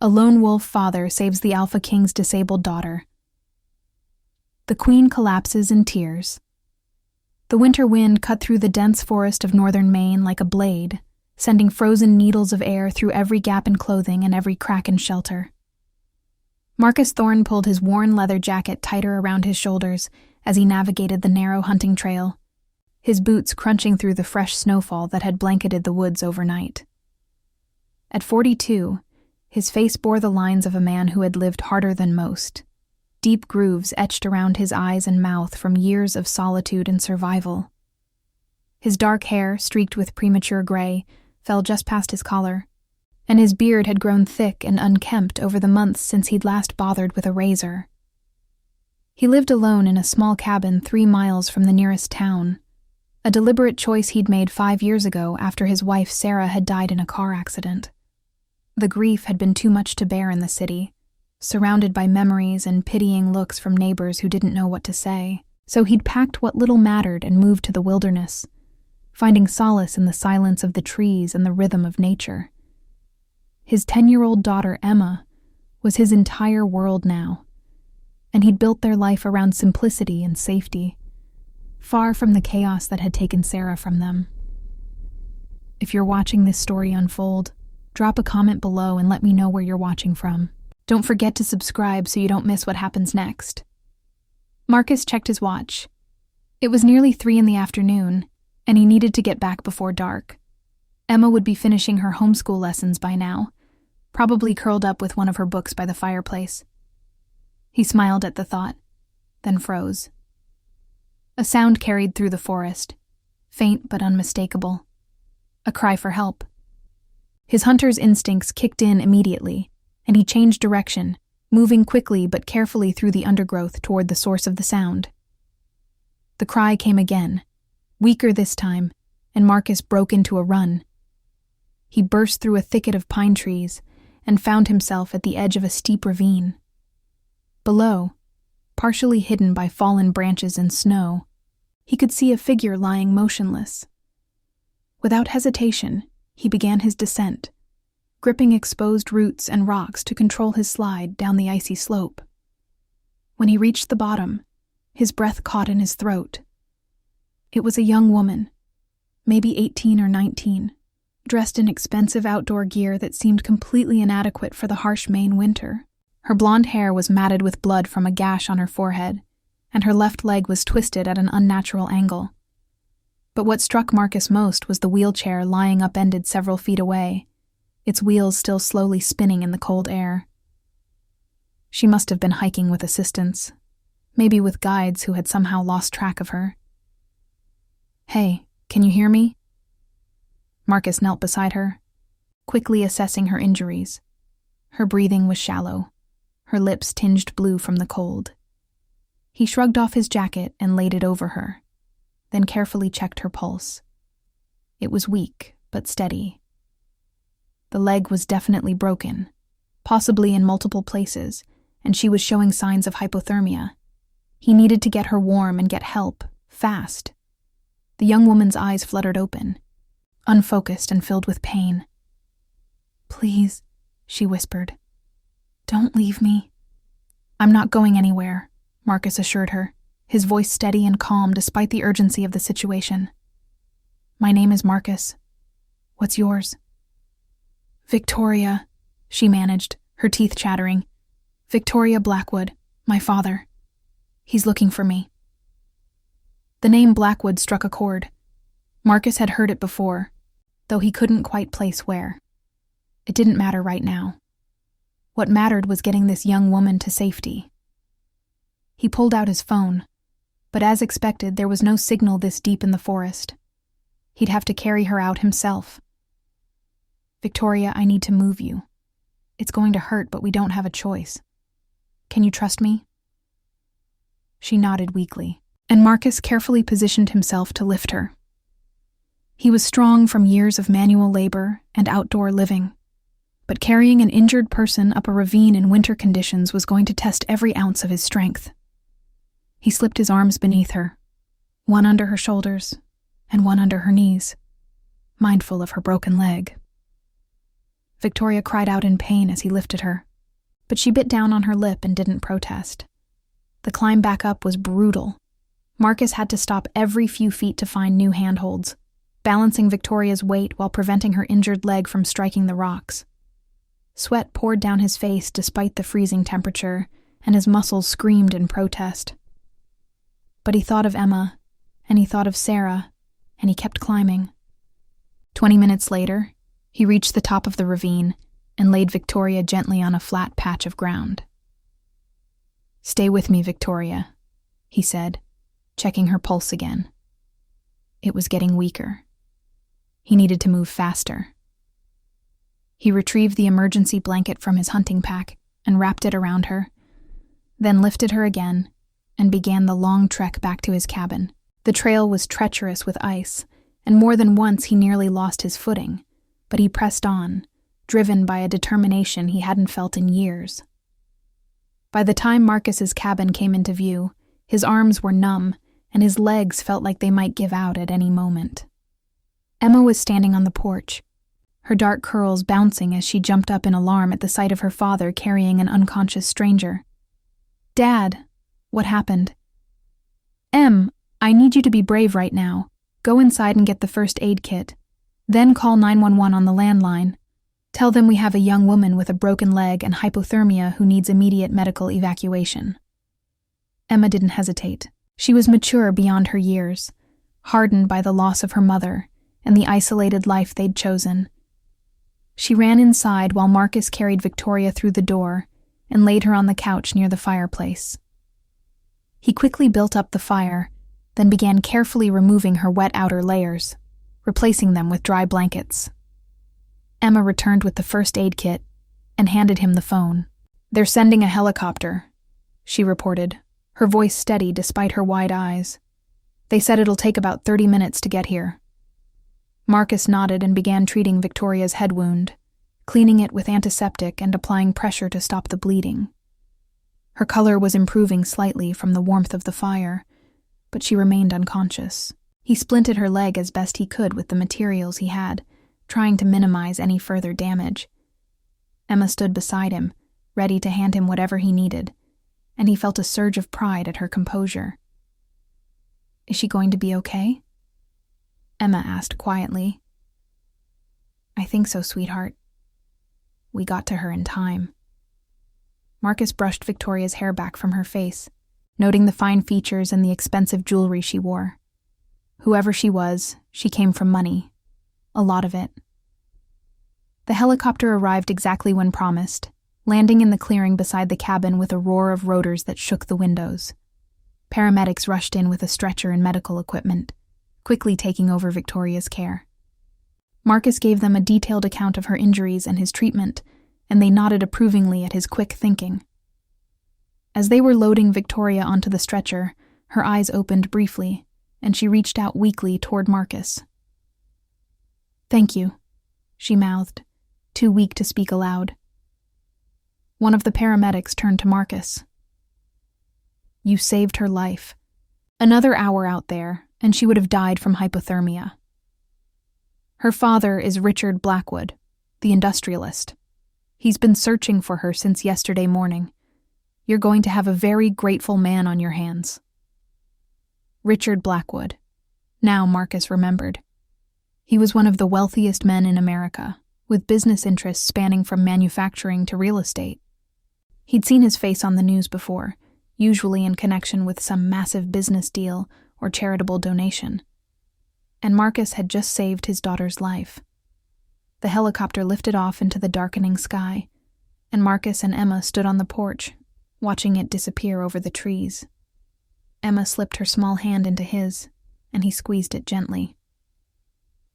A lone wolf father saves the Alpha King's disabled daughter. The queen collapses in tears. The winter wind cut through the dense forest of northern Maine like a blade, sending frozen needles of air through every gap in clothing and every crack in shelter. Marcus Thorne pulled his worn leather jacket tighter around his shoulders as he navigated the narrow hunting trail, his boots crunching through the fresh snowfall that had blanketed the woods overnight. At 42, his face bore the lines of a man who had lived harder than most, deep grooves etched around his eyes and mouth from years of solitude and survival. His dark hair, streaked with premature gray, fell just past his collar, and his beard had grown thick and unkempt over the months since he'd last bothered with a razor. He lived alone in a small cabin 3 miles from the nearest town, a deliberate choice he'd made 5 years ago after his wife Sarah had died in a car accident. The grief had been too much to bear in the city, surrounded by memories and pitying looks from neighbors who didn't know what to say, so he'd packed what little mattered and moved to the wilderness, finding solace in the silence of the trees and the rhythm of nature. His 10-year-old daughter, Emma, was his entire world now, and he'd built their life around simplicity and safety, far from the chaos that had taken Sarah from them. If you're watching this story unfold, drop a comment below and let me know where you're watching from. Don't forget to subscribe so you don't miss what happens next. Marcus checked his watch. It was nearly 3 in the afternoon, and he needed to get back before dark. Emma would be finishing her homeschool lessons by now, probably curled up with one of her books by the fireplace. He smiled at the thought, then froze. A sound carried through the forest, faint but unmistakable. A cry for help. His hunter's instincts kicked in immediately, and he changed direction, moving quickly but carefully through the undergrowth toward the source of the sound. The cry came again, weaker this time, and Marcus broke into a run. He burst through a thicket of pine trees and found himself at the edge of a steep ravine. Below, partially hidden by fallen branches and snow, he could see a figure lying motionless. Without hesitation, he began his descent, gripping exposed roots and rocks to control his slide down the icy slope. When he reached the bottom, his breath caught in his throat. It was a young woman, maybe 18 or 19, dressed in expensive outdoor gear that seemed completely inadequate for the harsh Maine winter. Her blonde hair was matted with blood from a gash on her forehead, and her left leg was twisted at an unnatural angle. But what struck Marcus most was the wheelchair lying upended several feet away, its wheels still slowly spinning in the cold air. She must have been hiking with assistants, maybe with guides who had somehow lost track of her. "Hey, can you hear me?" Marcus knelt beside her, quickly assessing her injuries. Her breathing was shallow, her lips tinged blue from the cold. He shrugged off his jacket and laid it over her, then carefully checked her pulse. It was weak, but steady. The leg was definitely broken, possibly in multiple places, and she was showing signs of hypothermia. He needed to get her warm and get help, fast. The young woman's eyes fluttered open, unfocused and filled with pain. "Please," she whispered. "Don't leave me." "I'm not going anywhere," Marcus assured her, his voice steady and calm despite the urgency of the situation. "My name is Marcus. What's yours?" "Victoria," she managed, her teeth chattering. "Victoria Blackwood, my father. He's looking for me." The name Blackwood struck a chord. Marcus had heard it before, though he couldn't quite place where. It didn't matter right now. What mattered was getting this young woman to safety. He pulled out his phone, but as expected, there was no signal this deep in the forest. He'd have to carry her out himself. "Victoria, I need to move you. It's going to hurt, but we don't have a choice. Can you trust me?" She nodded weakly, and Marcus carefully positioned himself to lift her. He was strong from years of manual labor and outdoor living, but carrying an injured person up a ravine in winter conditions was going to test every ounce of his strength. He slipped his arms beneath her, one under her shoulders and one under her knees, mindful of her broken leg. Victoria cried out in pain as he lifted her, but she bit down on her lip and didn't protest. The climb back up was brutal. Marcus had to stop every few feet to find new handholds, balancing Victoria's weight while preventing her injured leg from striking the rocks. Sweat poured down his face despite the freezing temperature, and his muscles screamed in protest. But he thought of Emma, and he thought of Sarah, and he kept climbing. 20 minutes later, he reached the top of the ravine and laid Victoria gently on a flat patch of ground. "Stay with me, Victoria," he said, checking her pulse again. It was getting weaker. He needed to move faster. He retrieved the emergency blanket from his hunting pack and wrapped it around her, then lifted her again and began the long trek back to his cabin. The trail was treacherous with ice, and more than once he nearly lost his footing, but he pressed on, driven by a determination he hadn't felt in years. By the time Marcus's cabin came into view, his arms were numb and his legs felt like they might give out at any moment. Emma was standing on the porch, her dark curls bouncing as she jumped up in alarm at the sight of her father carrying an unconscious stranger. "Dad, what happened?" "Em, I need you to be brave right now. Go inside and get the first aid kit. Then call 911 on the landline. Tell them we have a young woman with a broken leg and hypothermia who needs immediate medical evacuation." Emma didn't hesitate. She was mature beyond her years, hardened by the loss of her mother and the isolated life they'd chosen. She ran inside while Marcus carried Victoria through the door and laid her on the couch near the fireplace. He quickly built up the fire, then began carefully removing her wet outer layers, replacing them with dry blankets. Emma returned with the first aid kit and handed him the phone. "They're sending a helicopter," she reported, her voice steady despite her wide eyes. "They said it'll take about 30 minutes to get here." Marcus nodded and began treating Victoria's head wound, cleaning it with antiseptic and applying pressure to stop the bleeding. Her color was improving slightly from the warmth of the fire, but she remained unconscious. He splinted her leg as best he could with the materials he had, trying to minimize any further damage. Emma stood beside him, ready to hand him whatever he needed, and he felt a surge of pride at her composure. "Is she going to be okay?" Emma asked quietly. "I think so, sweetheart. We got to her in time." Marcus brushed Victoria's hair back from her face, noting the fine features and the expensive jewelry she wore. Whoever she was, she came from money. A lot of it. The helicopter arrived exactly when promised, landing in the clearing beside the cabin with a roar of rotors that shook the windows. Paramedics rushed in with a stretcher and medical equipment, quickly taking over Victoria's care. Marcus gave them a detailed account of her injuries and his treatment, and they nodded approvingly at his quick thinking. As they were loading Victoria onto the stretcher, her eyes opened briefly, and she reached out weakly toward Marcus. "Thank you," she mouthed, too weak to speak aloud. One of the paramedics turned to Marcus. "You saved her life. Another hour out there, and she would have died from hypothermia. Her father is Richard Blackwood, the industrialist. He's been searching for her since yesterday morning. You're going to have a very grateful man on your hands." Richard Blackwood. Now Marcus remembered. He was one of the wealthiest men in America, with business interests spanning from manufacturing to real estate. He'd seen his face on the news before, usually in connection with some massive business deal or charitable donation. And Marcus had just saved his daughter's life. The helicopter lifted off into the darkening sky, and Marcus and Emma stood on the porch, watching it disappear over the trees. Emma slipped her small hand into his, and he squeezed it gently.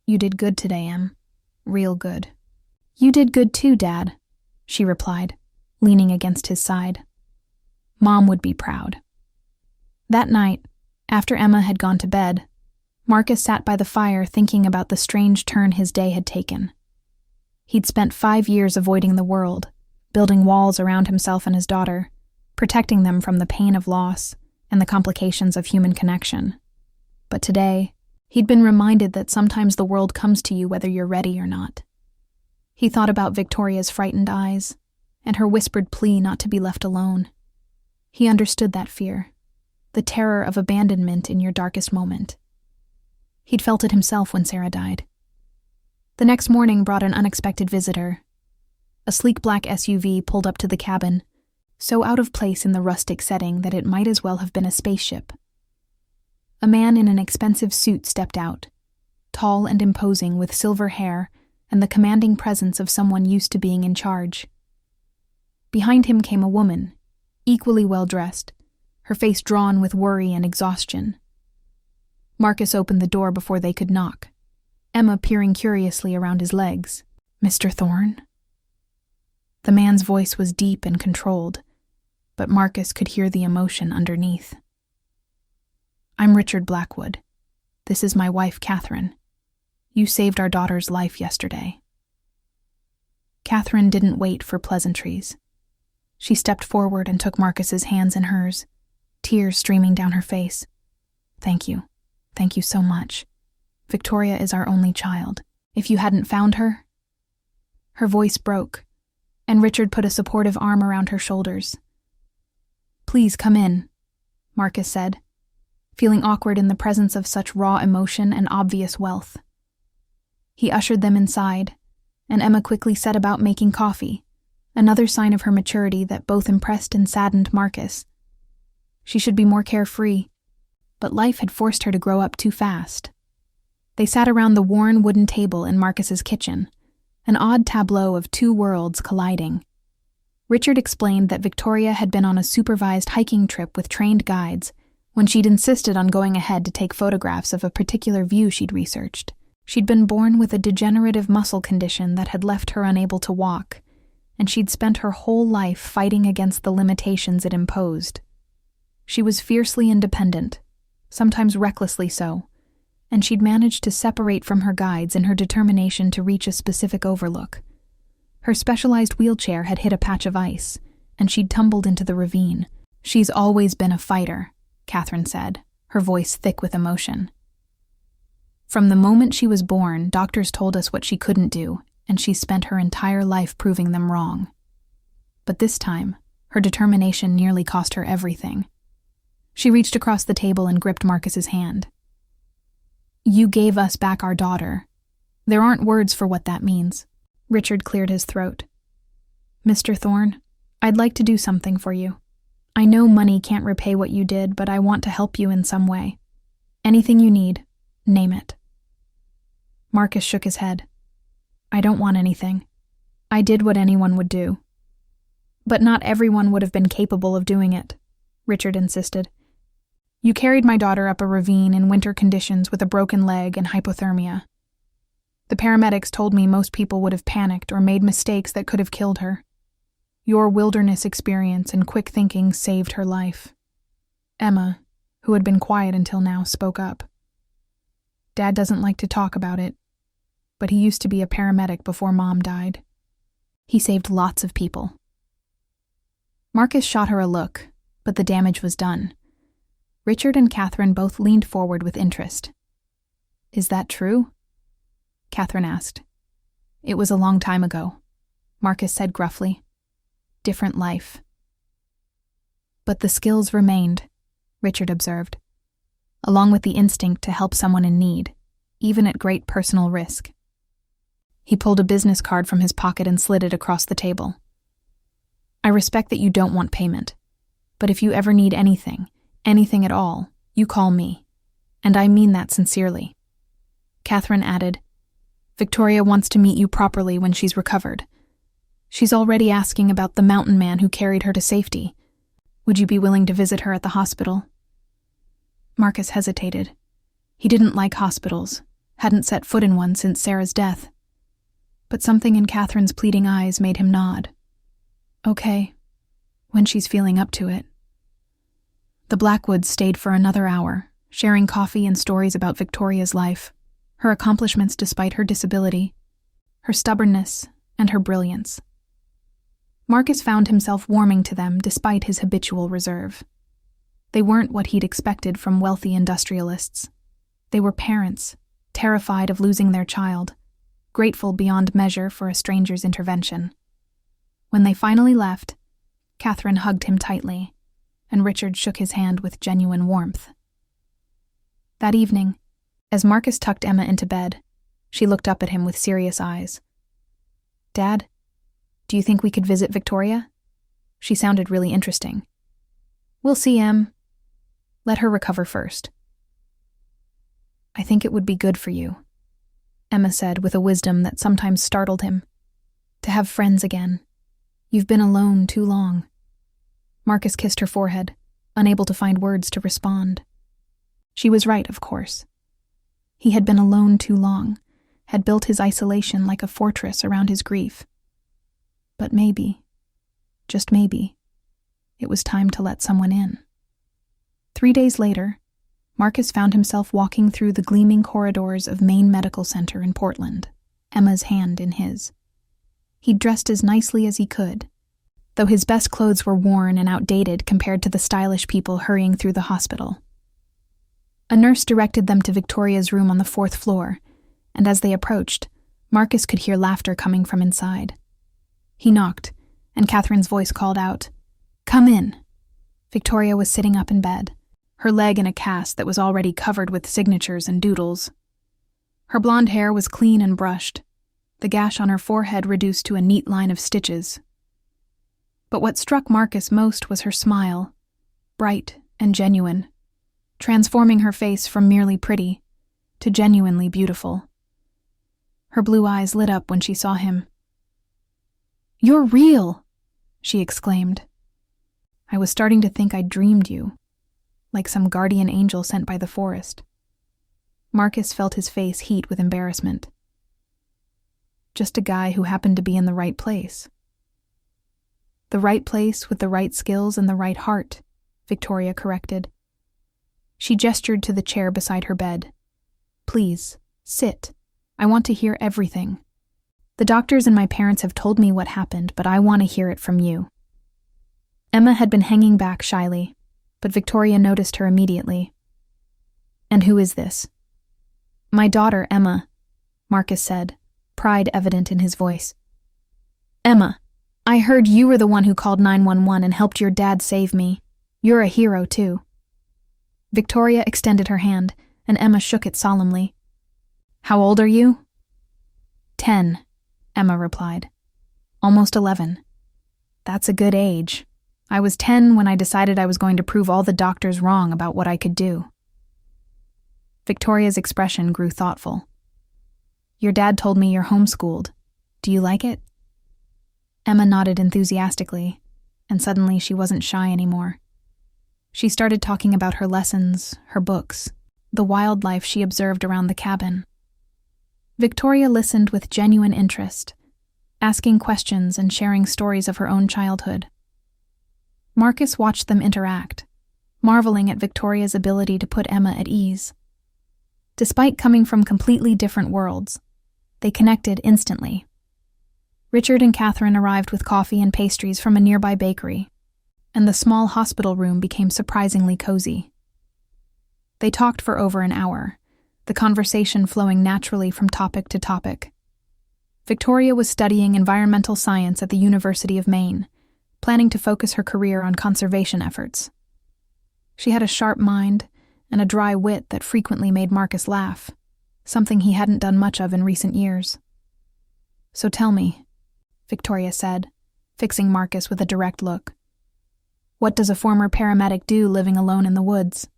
"You did good today, Em. Real good." "You did good too, Dad," she replied, leaning against his side. Mom would be proud. That night, after Emma had gone to bed, Marcus sat by the fire thinking about the strange turn his day had taken. He'd spent 5 years avoiding the world, building walls around himself and his daughter, protecting them from the pain of loss and the complications of human connection. But today, he'd been reminded that sometimes the world comes to you whether you're ready or not. He thought about Victoria's frightened eyes and her whispered plea not to be left alone. He understood that fear, the terror of abandonment in your darkest moment. He'd felt it himself when Sarah died. The next morning brought an unexpected visitor. A sleek black SUV pulled up to the cabin, so out of place in the rustic setting that it might as well have been a spaceship. A man in an expensive suit stepped out, tall and imposing with silver hair and the commanding presence of someone used to being in charge. Behind him came a woman, equally well-dressed, her face drawn with worry and exhaustion. Marcus opened the door before they could knock, Emma peering curiously around his legs. "Mr. Thorne?" The man's voice was deep and controlled, but Marcus could hear the emotion underneath. "I'm Richard Blackwood. This is my wife, Catherine. You saved our daughter's life yesterday." Catherine didn't wait for pleasantries. She stepped forward and took Marcus's hands in hers, tears streaming down her face. "Thank you. Thank you so much. Victoria is our only child. If you hadn't found her..." Her voice broke, and Richard put a supportive arm around her shoulders. "Please come in," Marcus said, feeling awkward in the presence of such raw emotion and obvious wealth. He ushered them inside, and Emma quickly set about making coffee, another sign of her maturity that both impressed and saddened Marcus. She should be more carefree, but life had forced her to grow up too fast. They sat around the worn wooden table in Marcus's kitchen, an odd tableau of two worlds colliding. Richard explained that Victoria had been on a supervised hiking trip with trained guides when she'd insisted on going ahead to take photographs of a particular view she'd researched. She'd been born with a degenerative muscle condition that had left her unable to walk, and she'd spent her whole life fighting against the limitations it imposed. She was fiercely independent, sometimes recklessly so, and she'd managed to separate from her guides in her determination to reach a specific overlook. Her specialized wheelchair had hit a patch of ice, and she'd tumbled into the ravine. "She's always been a fighter," Catherine said, her voice thick with emotion. "From the moment she was born, doctors told us what she couldn't do, and she spent her entire life proving them wrong. But this time, her determination nearly cost her everything." She reached across the table and gripped Marcus's hand. "You gave us back our daughter. There aren't words for what that means." Richard cleared his throat. "Mr. Thorne, I'd like to do something for you. I know money can't repay what you did, but I want to help you in some way. Anything you need, name it." Marcus shook his head. "I don't want anything. I did what anyone would do." "But not everyone would have been capable of doing it," Richard insisted. "You carried my daughter up a ravine in winter conditions with a broken leg and hypothermia. The paramedics told me most people would have panicked or made mistakes that could have killed her. Your wilderness experience and quick thinking saved her life." Emma, who had been quiet until now, spoke up. "Dad doesn't like to talk about it, but he used to be a paramedic before Mom died. He saved lots of people." Marcus shot her a look, but the damage was done. Richard and Catherine both leaned forward with interest. "Is that true?" Catherine asked. "It was a long time ago," Marcus said gruffly. "Different life." "But the skills remained," Richard observed, "along with the instinct to help someone in need, even at great personal risk." He pulled a business card from his pocket and slid it across the table. "I respect that you don't want payment, but if you ever need anything at all, you call me, and I mean that sincerely." Catherine added, "Victoria wants to meet you properly when she's recovered. She's already asking about the mountain man who carried her to safety. Would you be willing to visit her at the hospital?" Marcus hesitated. He didn't like hospitals, hadn't set foot in one since Sarah's death. But something in Catherine's pleading eyes made him nod. "Okay, when she's feeling up to it." The Blackwoods stayed for another hour, sharing coffee and stories about Victoria's life, her accomplishments despite her disability, her stubbornness, and her brilliance. Marcus found himself warming to them despite his habitual reserve. They weren't what he'd expected from wealthy industrialists. They were parents, terrified of losing their child, grateful beyond measure for a stranger's intervention. When they finally left, Catherine hugged him tightly, and Richard shook his hand with genuine warmth. That evening, as Marcus tucked Emma into bed, she looked up at him with serious eyes. "Dad, do you think we could visit Victoria?" She sounded really interesting. "We'll see, Em. Let her recover first." "I think it would be good for you," Emma said with a wisdom that sometimes startled him. "To have friends again. You've been alone too long." Marcus kissed her forehead, unable to find words to respond. She was right, of course. He had been alone too long, had built his isolation like a fortress around his grief. But maybe, just maybe, it was time to let someone in. 3 days later, Marcus found himself walking through the gleaming corridors of Maine Medical Center in Portland, Emma's hand in his. He'd dressed as nicely as he could, though his best clothes were worn and outdated compared to the stylish people hurrying through the hospital. A nurse directed them to Victoria's room on the 4th floor, and as they approached, Marcus could hear laughter coming from inside. He knocked, and Catherine's voice called out, "Come in." Victoria was sitting up in bed, her leg in a cast that was already covered with signatures and doodles. Her blonde hair was clean and brushed, the gash on her forehead reduced to a neat line of stitches. But what struck Marcus most was her smile, bright and genuine, transforming her face from merely pretty to genuinely beautiful. Her blue eyes lit up when she saw him. "You're real!" she exclaimed. "I was starting to think I'd dreamed you, like some guardian angel sent by the forest." Marcus felt his face heat with embarrassment. "Just a guy who happened to be in the right place." "The right place with the right skills and the right heart," Victoria corrected. She gestured to the chair beside her bed. "Please, sit. I want to hear everything. The doctors and my parents have told me what happened, but I want to hear it from you." Emma had been hanging back shyly, but Victoria noticed her immediately. "And who is this?" "My daughter, Emma," Marcus said, pride evident in his voice. "Emma, I heard you were the one who called 911 and helped your dad save me. You're a hero, too." Victoria extended her hand, and Emma shook it solemnly. "How old are you?" 10, Emma replied. "Almost 11. That's a good age. I was 10 when I decided I was going to prove all the doctors wrong about what I could do." Victoria's expression grew thoughtful. "Your dad told me you're homeschooled. Do you like it?" Emma nodded enthusiastically, and suddenly she wasn't shy anymore. She started talking about her lessons, her books, the wildlife she observed around the cabin. Victoria listened with genuine interest, asking questions and sharing stories of her own childhood. Marcus watched them interact, marveling at Victoria's ability to put Emma at ease. Despite coming from completely different worlds, they connected instantly. Richard and Catherine arrived with coffee and pastries from a nearby bakery, and the small hospital room became surprisingly cozy. They talked for over an hour, the conversation flowing naturally from topic to topic. Victoria was studying environmental science at the University of Maine, planning to focus her career on conservation efforts. She had a sharp mind and a dry wit that frequently made Marcus laugh, something he hadn't done much of in recent years. "So tell me," Victoria said, fixing Marcus with a direct look. "What does a former paramedic do living alone in the woods?"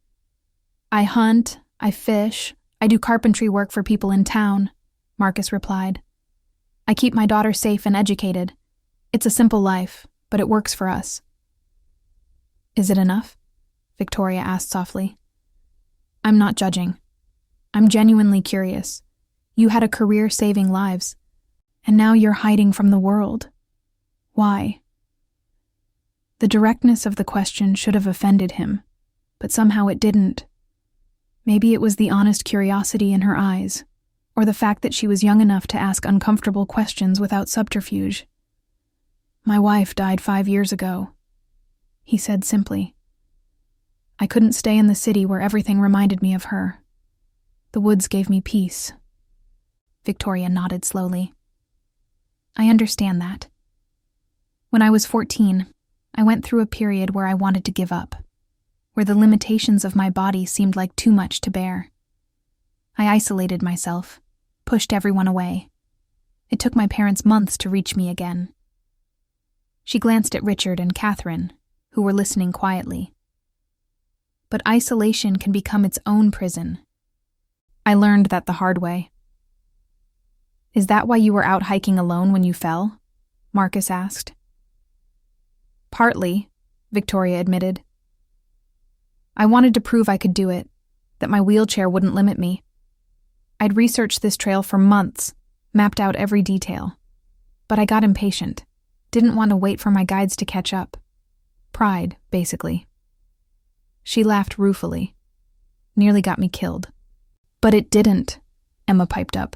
"I hunt, I fish, I do carpentry work for people in town," Marcus replied. "I keep my daughter safe and educated. It's a simple life, but it works for us." "Is it enough?" Victoria asked softly. "I'm not judging. I'm genuinely curious. You had a career saving lives, and now you're hiding from the world. Why?" The directness of the question should have offended him, but somehow it didn't. Maybe it was the honest curiosity in her eyes, or the fact that she was young enough to ask uncomfortable questions without subterfuge. "My wife died 5 years ago," he said simply. "I couldn't stay in the city where everything reminded me of her. The woods gave me peace." Victoria nodded slowly. I understand that. When I was 14, I went through a period where I wanted to give up, where the limitations of my body seemed like too much to bear. I isolated myself, pushed everyone away. It took my parents months to reach me again. She glanced at Richard and Catherine, who were listening quietly. But isolation can become its own prison. I learned that the hard way. Is that why you were out hiking alone when you fell? Marcus asked. Partly, Victoria admitted. I wanted to prove I could do it, that my wheelchair wouldn't limit me. I'd researched this trail for months, mapped out every detail. But I got impatient, didn't want to wait for my guides to catch up. Pride, basically. She laughed ruefully. Nearly got me killed. But it didn't, Emma piped up,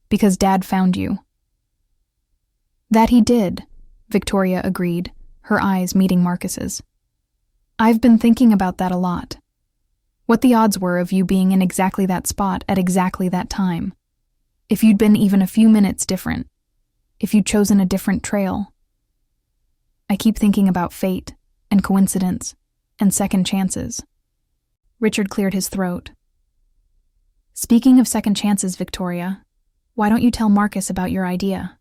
because Dad found you. That he did, Victoria agreed, her eyes meeting Marcus's. I've been thinking about that a lot. What the odds were of you being in exactly that spot at exactly that time. If you'd been even a few minutes different. If you'd chosen a different trail. I keep thinking about fate and coincidence and second chances. Richard cleared his throat. Speaking of second chances, Victoria, why don't you tell Marcus about your idea?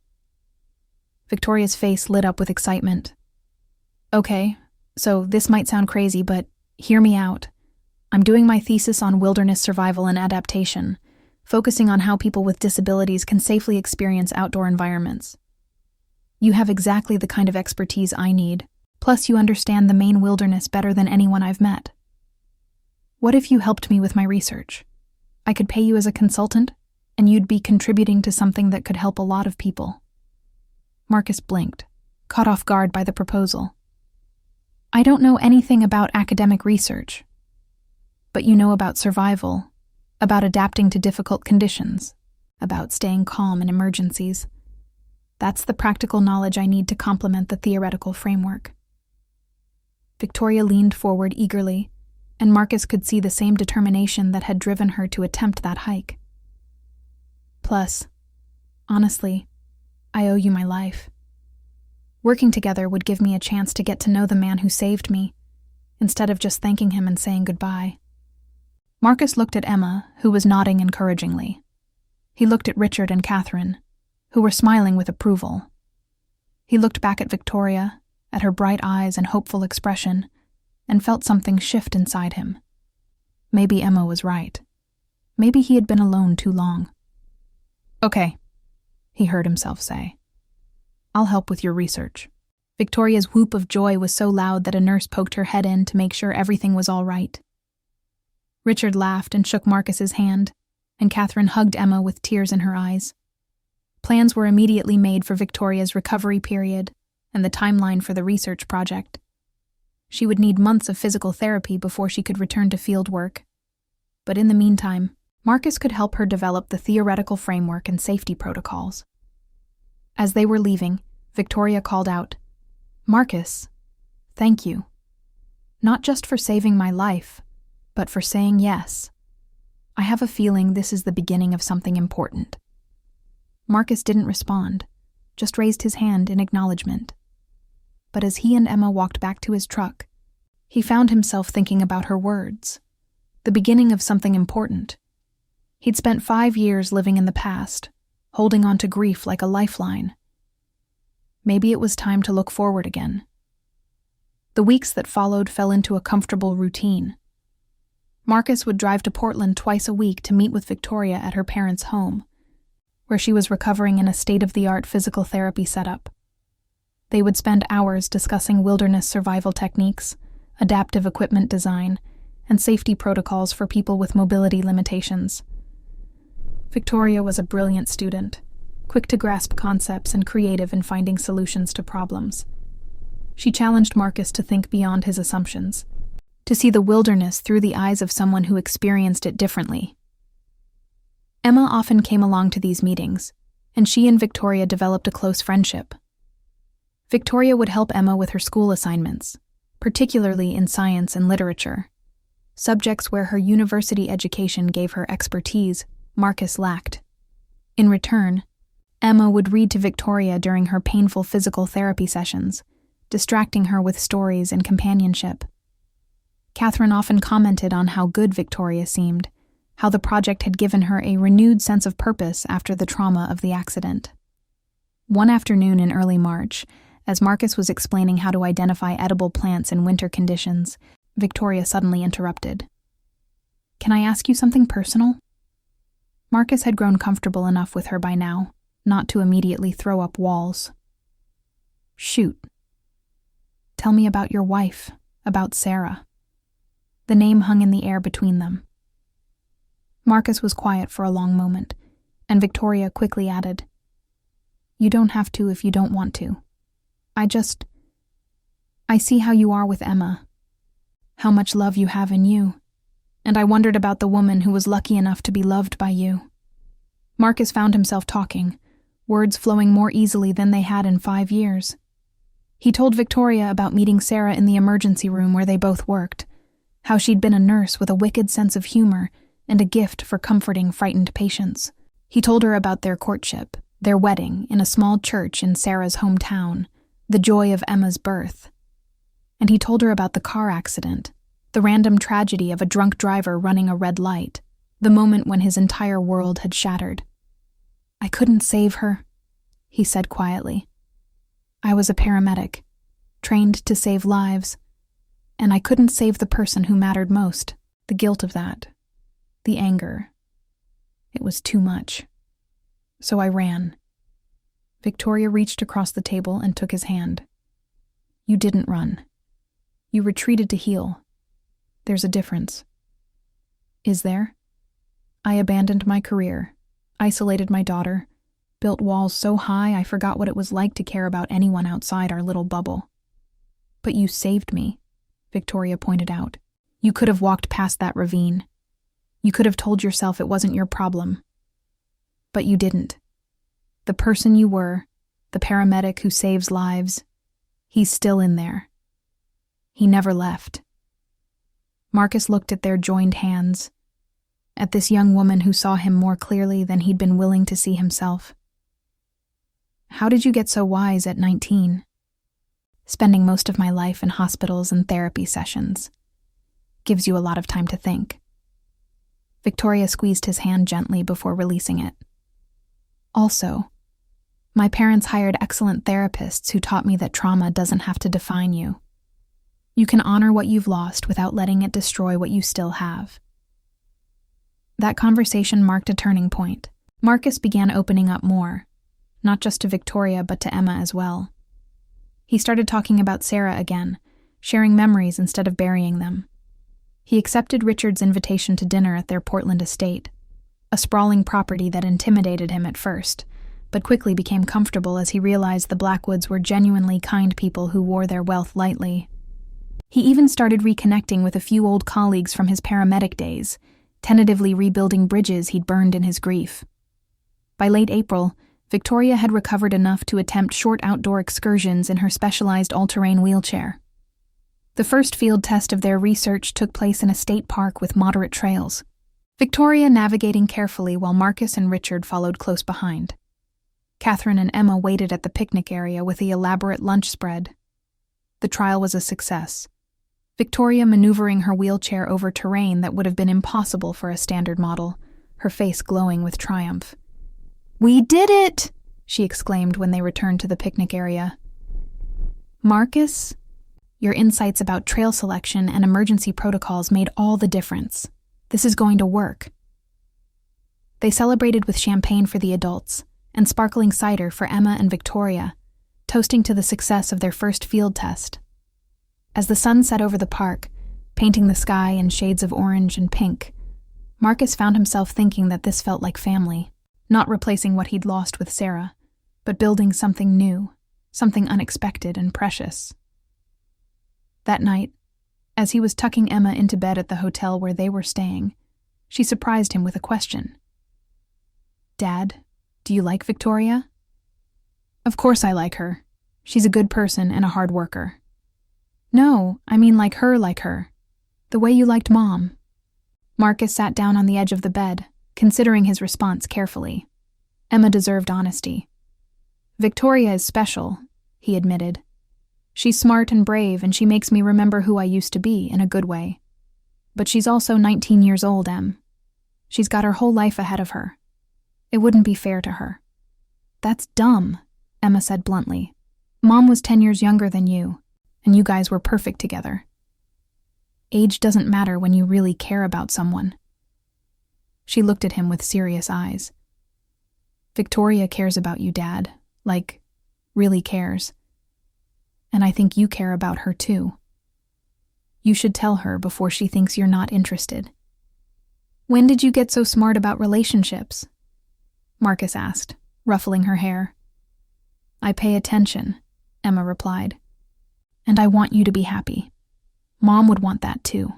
Victoria's face lit up with excitement. Okay, so this might sound crazy, but hear me out. I'm doing my thesis on wilderness survival and adaptation, focusing on how people with disabilities can safely experience outdoor environments. You have exactly the kind of expertise I need, plus you understand the Maine wilderness better than anyone I've met. What if you helped me with my research? I could pay you as a consultant, and you'd be contributing to something that could help a lot of people. Marcus blinked, caught off guard by the proposal. I don't know anything about academic research, but you know about survival, about adapting to difficult conditions, about staying calm in emergencies. That's the practical knowledge I need to complement the theoretical framework. Victoria leaned forward eagerly, and Marcus could see the same determination that had driven her to attempt that hike. Plus, honestly, I owe you my life. Working together would give me a chance to get to know the man who saved me, instead of just thanking him and saying goodbye. Marcus looked at Emma, who was nodding encouragingly. He looked at Richard and Catherine, who were smiling with approval. He looked back at Victoria, at her bright eyes and hopeful expression, and felt something shift inside him. Maybe Emma was right. Maybe he had been alone too long. Okay, he heard himself say. I'll help with your research. Victoria's whoop of joy was so loud that a nurse poked her head in to make sure everything was all right. Richard laughed and shook Marcus's hand, and Catherine hugged Emma with tears in her eyes. Plans were immediately made for Victoria's recovery period and the timeline for the research project. She would need months of physical therapy before she could return to field work. But in the meantime, Marcus could help her develop the theoretical framework and safety protocols. As they were leaving, Victoria called out, Marcus, thank you. Not just for saving my life, but for saying yes. I have a feeling this is the beginning of something important. Marcus didn't respond, just raised his hand in acknowledgement. But as he and Emma walked back to his truck, he found himself thinking about her words, the beginning of something important. He'd spent 5 years living in the past, holding on to grief like a lifeline. Maybe it was time to look forward again. The weeks that followed fell into a comfortable routine. Marcus would drive to Portland twice a week to meet with Victoria at her parents' home, where she was recovering in a state-of-the-art physical therapy setup. They would spend hours discussing wilderness survival techniques, adaptive equipment design, and safety protocols for people with mobility limitations. Victoria was a brilliant student, quick to grasp concepts and creative in finding solutions to problems. She challenged Marcus to think beyond his assumptions, to see the wilderness through the eyes of someone who experienced it differently. Emma often came along to these meetings, and she and Victoria developed a close friendship. Victoria would help Emma with her school assignments, particularly in science and literature, subjects where her university education gave her expertise Marcus lacked. In return, Emma would read to Victoria during her painful physical therapy sessions, distracting her with stories and companionship. Catherine often commented on how good Victoria seemed, how the project had given her a renewed sense of purpose after the trauma of the accident. One afternoon in early March, as Marcus was explaining how to identify edible plants in winter conditions, Victoria suddenly interrupted. "Can I ask you something personal?" Marcus had grown comfortable enough with her by now, not to immediately throw up walls. "Shoot. Tell me about your wife, about Sarah." The name hung in the air between them. Marcus was quiet for a long moment, and Victoria quickly added, "You don't have to if you don't want to. I see how you are with Emma, how much love you have in you, and I wondered about the woman who was lucky enough to be loved by you." Marcus found himself talking, words flowing more easily than they had in 5 years. He told Victoria about meeting Sarah in the emergency room where they both worked, how she'd been a nurse with a wicked sense of humor and a gift for comforting frightened patients. He told her about their courtship, their wedding in a small church in Sarah's hometown, the joy of Emma's birth. And he told her about the car accident, the random tragedy of a drunk driver running a red light, the moment when his entire world had shattered. "I couldn't save her," he said quietly. "I was a paramedic, trained to save lives, and I couldn't save the person who mattered most. The guilt of that, the anger, it was too much. So I ran." Victoria reached across the table and took his hand. "You didn't run. You retreated to heal. There's a difference." "Is there? I abandoned my career, isolated my daughter, built walls so high I forgot what it was like to care about anyone outside our little bubble." "But you saved me," Victoria pointed out. "You could have walked past that ravine. You could have told yourself it wasn't your problem. But you didn't. The person you were, the paramedic who saves lives, he's still in there. He never left." Marcus looked at their joined hands, at this young woman who saw him more clearly than he'd been willing to see himself. "How did you get so wise at 19? Spending most of my life in hospitals and therapy sessions. Gives you a lot of time to think." Victoria squeezed his hand gently before releasing it. "Also, my parents hired excellent therapists who taught me that trauma doesn't have to define you. You can honor what you've lost without letting it destroy what you still have." That conversation marked a turning point. Marcus began opening up more, not just to Victoria but to Emma as well. He started talking about Sarah again, sharing memories instead of burying them. He accepted Richard's invitation to dinner at their Portland estate, a sprawling property that intimidated him at first, but quickly became comfortable as he realized the Blackwoods were genuinely kind people who wore their wealth lightly. He even started reconnecting with a few old colleagues from his paramedic days, tentatively rebuilding bridges he'd burned in his grief. By late April, Victoria had recovered enough to attempt short outdoor excursions in her specialized all-terrain wheelchair. The first field test of their research took place in a state park with moderate trails, Victoria navigating carefully while Marcus and Richard followed close behind. Catherine and Emma waited at the picnic area with the elaborate lunch spread. The trial was a success, Victoria maneuvering her wheelchair over terrain that would have been impossible for a standard model, her face glowing with triumph. "We did it!" she exclaimed when they returned to the picnic area. "Marcus, your insights about trail selection and emergency protocols made all the difference. This is going to work." They celebrated with champagne for the adults and sparkling cider for Emma and Victoria, toasting to the success of their first field test. As the sun set over the park, painting the sky in shades of orange and pink, Marcus found himself thinking that this felt like family, not replacing what he'd lost with Sarah, but building something new, something unexpected and precious. That night, as he was tucking Emma into bed at the hotel where they were staying, she surprised him with a question. "Dad, do you like Victoria?" "Of course I like her. She's a good person and a hard worker." "No, I mean like her. The way you liked Mom." Marcus sat down on the edge of the bed, considering his response carefully. Emma deserved honesty. Victoria is special, he admitted. She's smart and brave, and she makes me remember who I used to be in a good way. But she's also 19 years old, Em. She's got her whole life ahead of her. It wouldn't be fair to her. That's dumb, Emma said bluntly. Mom was 10 years younger than you, and you guys were perfect together. Age doesn't matter when you really care about someone. She looked at him with serious eyes. Victoria cares about you, Dad. Like, really cares. And I think you care about her too. You should tell her before she thinks you're not interested. When did you get so smart about relationships? Marcus asked, ruffling her hair. I pay attention, Emma replied. And I want you to be happy. Mom would want that too.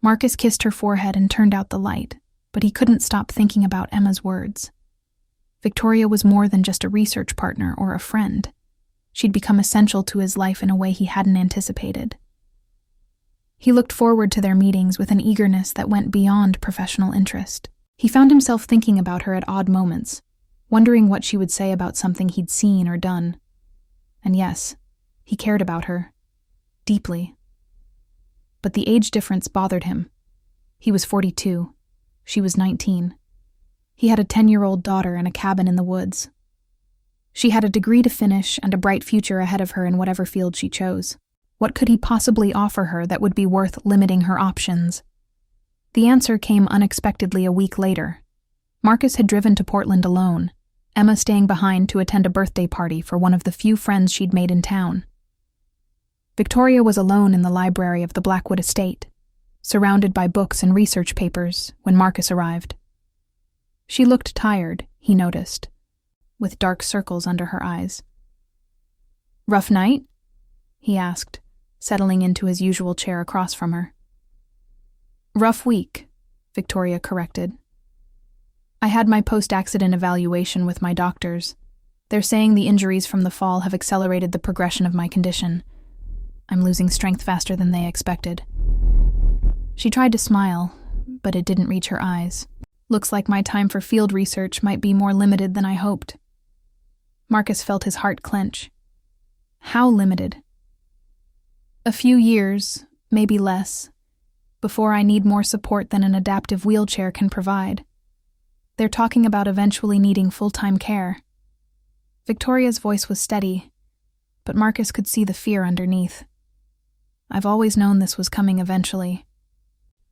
Marcus kissed her forehead and turned out the light, but he couldn't stop thinking about Emma's words. Victoria was more than just a research partner or a friend. She'd become essential to his life in a way he hadn't anticipated. He looked forward to their meetings with an eagerness that went beyond professional interest. He found himself thinking about her at odd moments, wondering what she would say about something he'd seen or done. And yes, he cared about her. Deeply. But the age difference bothered him. He was 42. She was 19. He had a 10-year-old daughter and a cabin in the woods. She had a degree to finish and a bright future ahead of her in whatever field she chose. What could he possibly offer her that would be worth limiting her options? The answer came unexpectedly a week later. Marcus had driven to Portland alone, Emma staying behind to attend a birthday party for one of the few friends she'd made in town. Victoria was alone in the library of the Blackwood estate, surrounded by books and research papers, when Marcus arrived. She looked tired, he noticed, with dark circles under her eyes. Rough night? He asked, settling into his usual chair across from her. Rough week, Victoria corrected. I had my post-accident evaluation with my doctors. They're saying the injuries from the fall have accelerated the progression of my condition. I'm losing strength faster than they expected. She tried to smile, but it didn't reach her eyes. Looks like my time for field research might be more limited than I hoped. Marcus felt his heart clench. How limited? A few years, maybe less, before I need more support than an adaptive wheelchair can provide. They're talking about eventually needing full-time care. Victoria's voice was steady, but Marcus could see the fear underneath. I've always known this was coming eventually,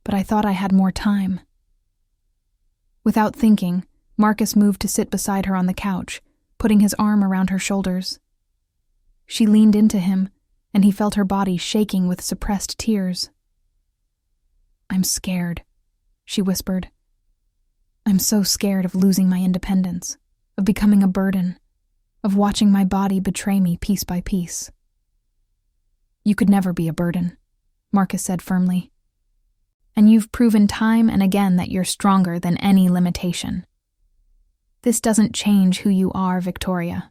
but I thought I had more time. Without thinking, Marcus moved to sit beside her on the couch, putting his arm around her shoulders. She leaned into him, and he felt her body shaking with suppressed tears. I'm scared, she whispered. I'm so scared of losing my independence, of becoming a burden, of watching my body betray me piece by piece. You could never be a burden, Marcus said firmly. And you've proven time and again that you're stronger than any limitation. This doesn't change who you are, Victoria.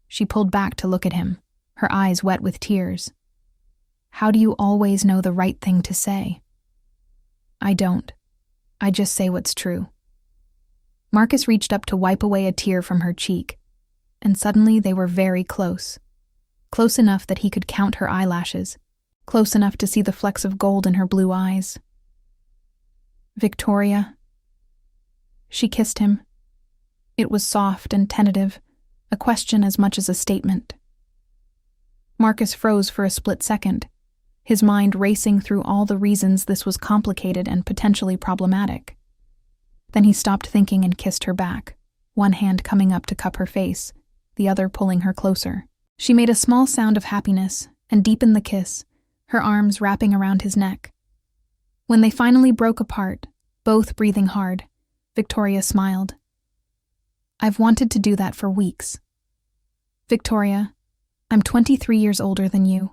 She pulled back to look at him, her eyes wet with tears. How do you always know the right thing to say? I don't. I just say what's true. Marcus reached up to wipe away a tear from her cheek, and suddenly they were very close. Close enough that he could count her eyelashes, close enough to see the flecks of gold in her blue eyes. Victoria. She kissed him. It was soft and tentative, a question as much as a statement. Marcus froze for a split second, his mind racing through all the reasons this was complicated and potentially problematic. Then he stopped thinking and kissed her back, one hand coming up to cup her face, the other pulling her closer. She made a small sound of happiness and deepened the kiss, her arms wrapping around his neck. When they finally broke apart, both breathing hard, Victoria smiled. I've wanted to do that for weeks. Victoria, I'm 23 years older than you.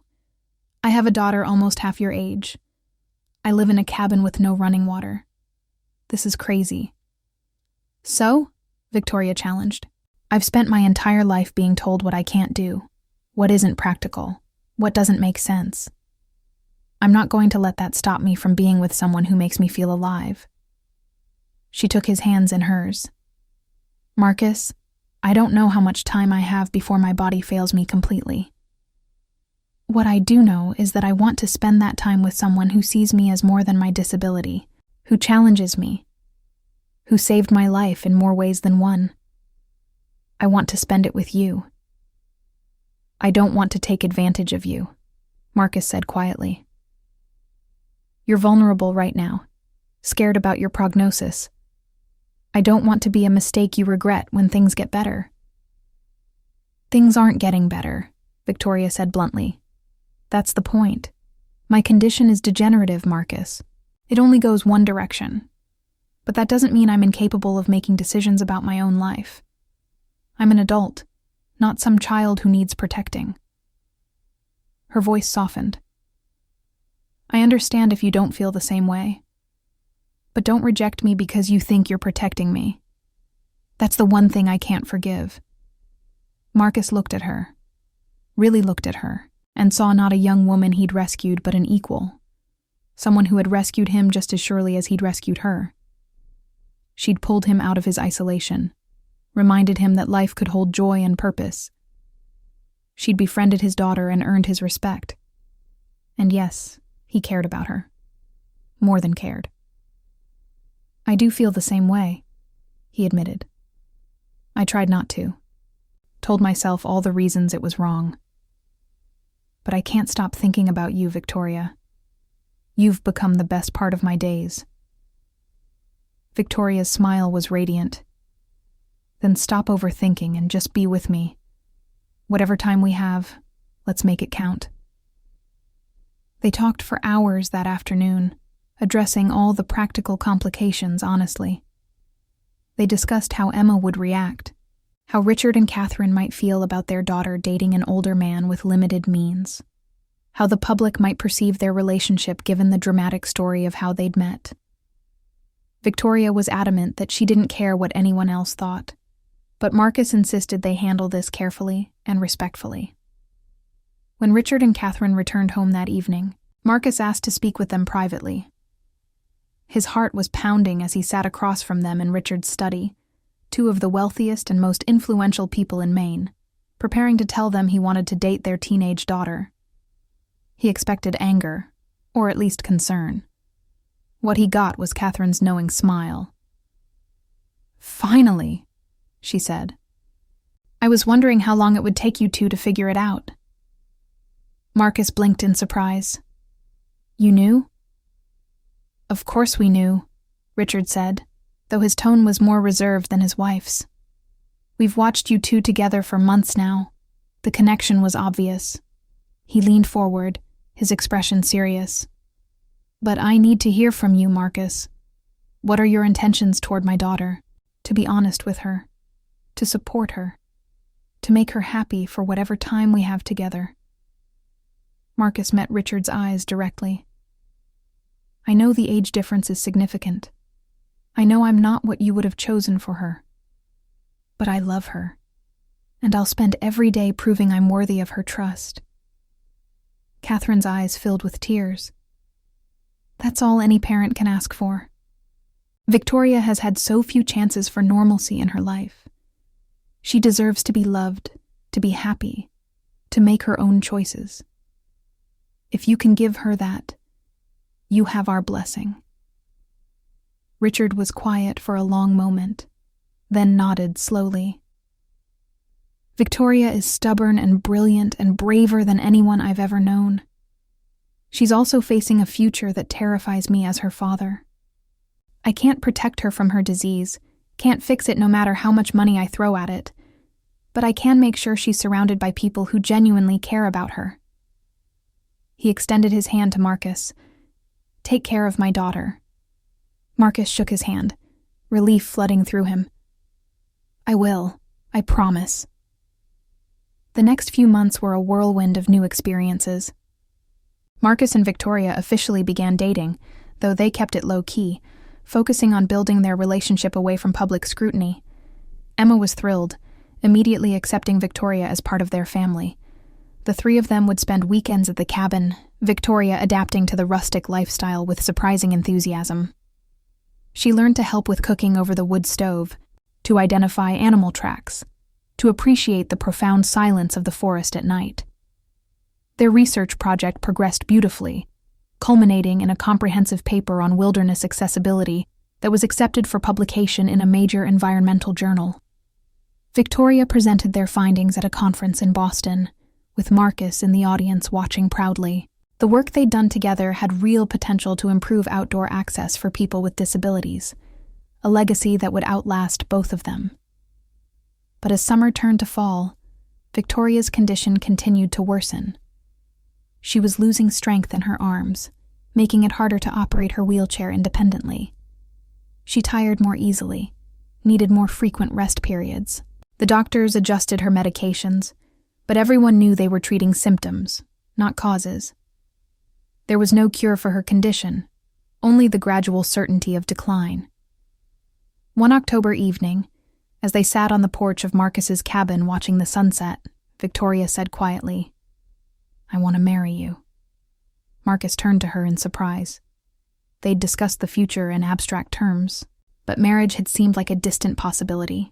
I have a daughter almost half your age. I live in a cabin with no running water. This is crazy. So? Victoria challenged. I've spent my entire life being told what I can't do, what isn't practical, what doesn't make sense. I'm not going to let that stop me from being with someone who makes me feel alive. She took his hands in hers. Marcus, I don't know how much time I have before my body fails me completely. What I do know is that I want to spend that time with someone who sees me as more than my disability, who challenges me, who saved my life in more ways than one. I want to spend it with you. I don't want to take advantage of you, Marcus said quietly. You're vulnerable right now, scared about your prognosis. I don't want to be a mistake you regret when things get better. Things aren't getting better, Victoria said bluntly. That's the point. My condition is degenerative, Marcus. It only goes one direction. But that doesn't mean I'm incapable of making decisions about my own life. I'm an adult, not some child who needs protecting. Her voice softened. I understand if you don't feel the same way. But don't reject me because you think you're protecting me. That's the one thing I can't forgive. Marcus looked at her, really looked at her, and saw not a young woman he'd rescued but an equal. Someone who had rescued him just as surely as he'd rescued her. She'd pulled him out of his isolation, reminded him that life could hold joy and purpose. She'd befriended his daughter and earned his respect. And yes, he cared about her. More than cared. I do feel the same way, he admitted. I tried not to. Told myself all the reasons it was wrong. But I can't stop thinking about you, Victoria. You've become the best part of my days. Victoria's smile was radiant. Then stop overthinking and just be with me. Whatever time we have, let's make it count. They talked for hours that afternoon, addressing all the practical complications honestly. They discussed how Emma would react, how Richard and Catherine might feel about their daughter dating an older man with limited means, how the public might perceive their relationship given the dramatic story of how they'd met. Victoria was adamant that she didn't care what anyone else thought, but Marcus insisted they handle this carefully and respectfully. When Richard and Catherine returned home that evening, Marcus asked to speak with them privately. His heart was pounding as he sat across from them in Richard's study, two of the wealthiest and most influential people in Maine, preparing to tell them he wanted to date their teenage daughter. He expected anger, or at least concern. What he got was Catherine's knowing smile. "Finally," she said. "I was wondering how long it would take you two to figure it out." Marcus blinked in surprise. "You knew?" "Of course we knew," Richard said, though his tone was more reserved than his wife's. "We've watched you two together for months now. The connection was obvious." He leaned forward, his expression serious. "But I need to hear from you, Marcus. What are your intentions toward my daughter? To be honest with her, to support her, to make her happy for whatever time we have together." Marcus met Richard's eyes directly. "I know the age difference is significant. I know I'm not what you would have chosen for her. But I love her, and I'll spend every day proving I'm worthy of her trust." Catherine's eyes filled with tears. That's all any parent can ask for. Victoria has had so few chances for normalcy in her life. She deserves to be loved, to be happy, to make her own choices. If you can give her that, you have our blessing. Richard was quiet for a long moment, then nodded slowly. "Victoria is stubborn and brilliant and braver than anyone I've ever known. She's also facing a future that terrifies me as her father. I can't protect her from her disease, can't fix it no matter how much money I throw at it, but I can make sure she's surrounded by people who genuinely care about her." He extended his hand to Marcus. "Take care of my daughter." Marcus shook his hand, relief flooding through him. "I will, I promise." The next few months were a whirlwind of new experiences. Marcus and Victoria officially began dating, though they kept it low-key, focusing on building their relationship away from public scrutiny. Emma was thrilled, immediately accepting Victoria as part of their family. The three of them would spend weekends at the cabin, Victoria adapting to the rustic lifestyle with surprising enthusiasm. She learned to help with cooking over the wood stove, to identify animal tracks, to appreciate the profound silence of the forest at night. Their research project progressed beautifully, culminating in a comprehensive paper on wilderness accessibility that was accepted for publication in a major environmental journal. Victoria presented their findings at a conference in Boston, with Marcus in the audience watching proudly. The work they'd done together had real potential to improve outdoor access for people with disabilities, a legacy that would outlast both of them. But as summer turned to fall, Victoria's condition continued to worsen. She was losing strength in her arms, making it harder to operate her wheelchair independently. She tired more easily, needed more frequent rest periods. The doctors adjusted her medications, but everyone knew they were treating symptoms, not causes. There was no cure for her condition, only the gradual certainty of decline. One October evening, as they sat on the porch of Marcus's cabin watching the sunset, Victoria said quietly, "I want to marry you." Marcus turned to her in surprise. They'd discussed the future in abstract terms, but marriage had seemed like a distant possibility,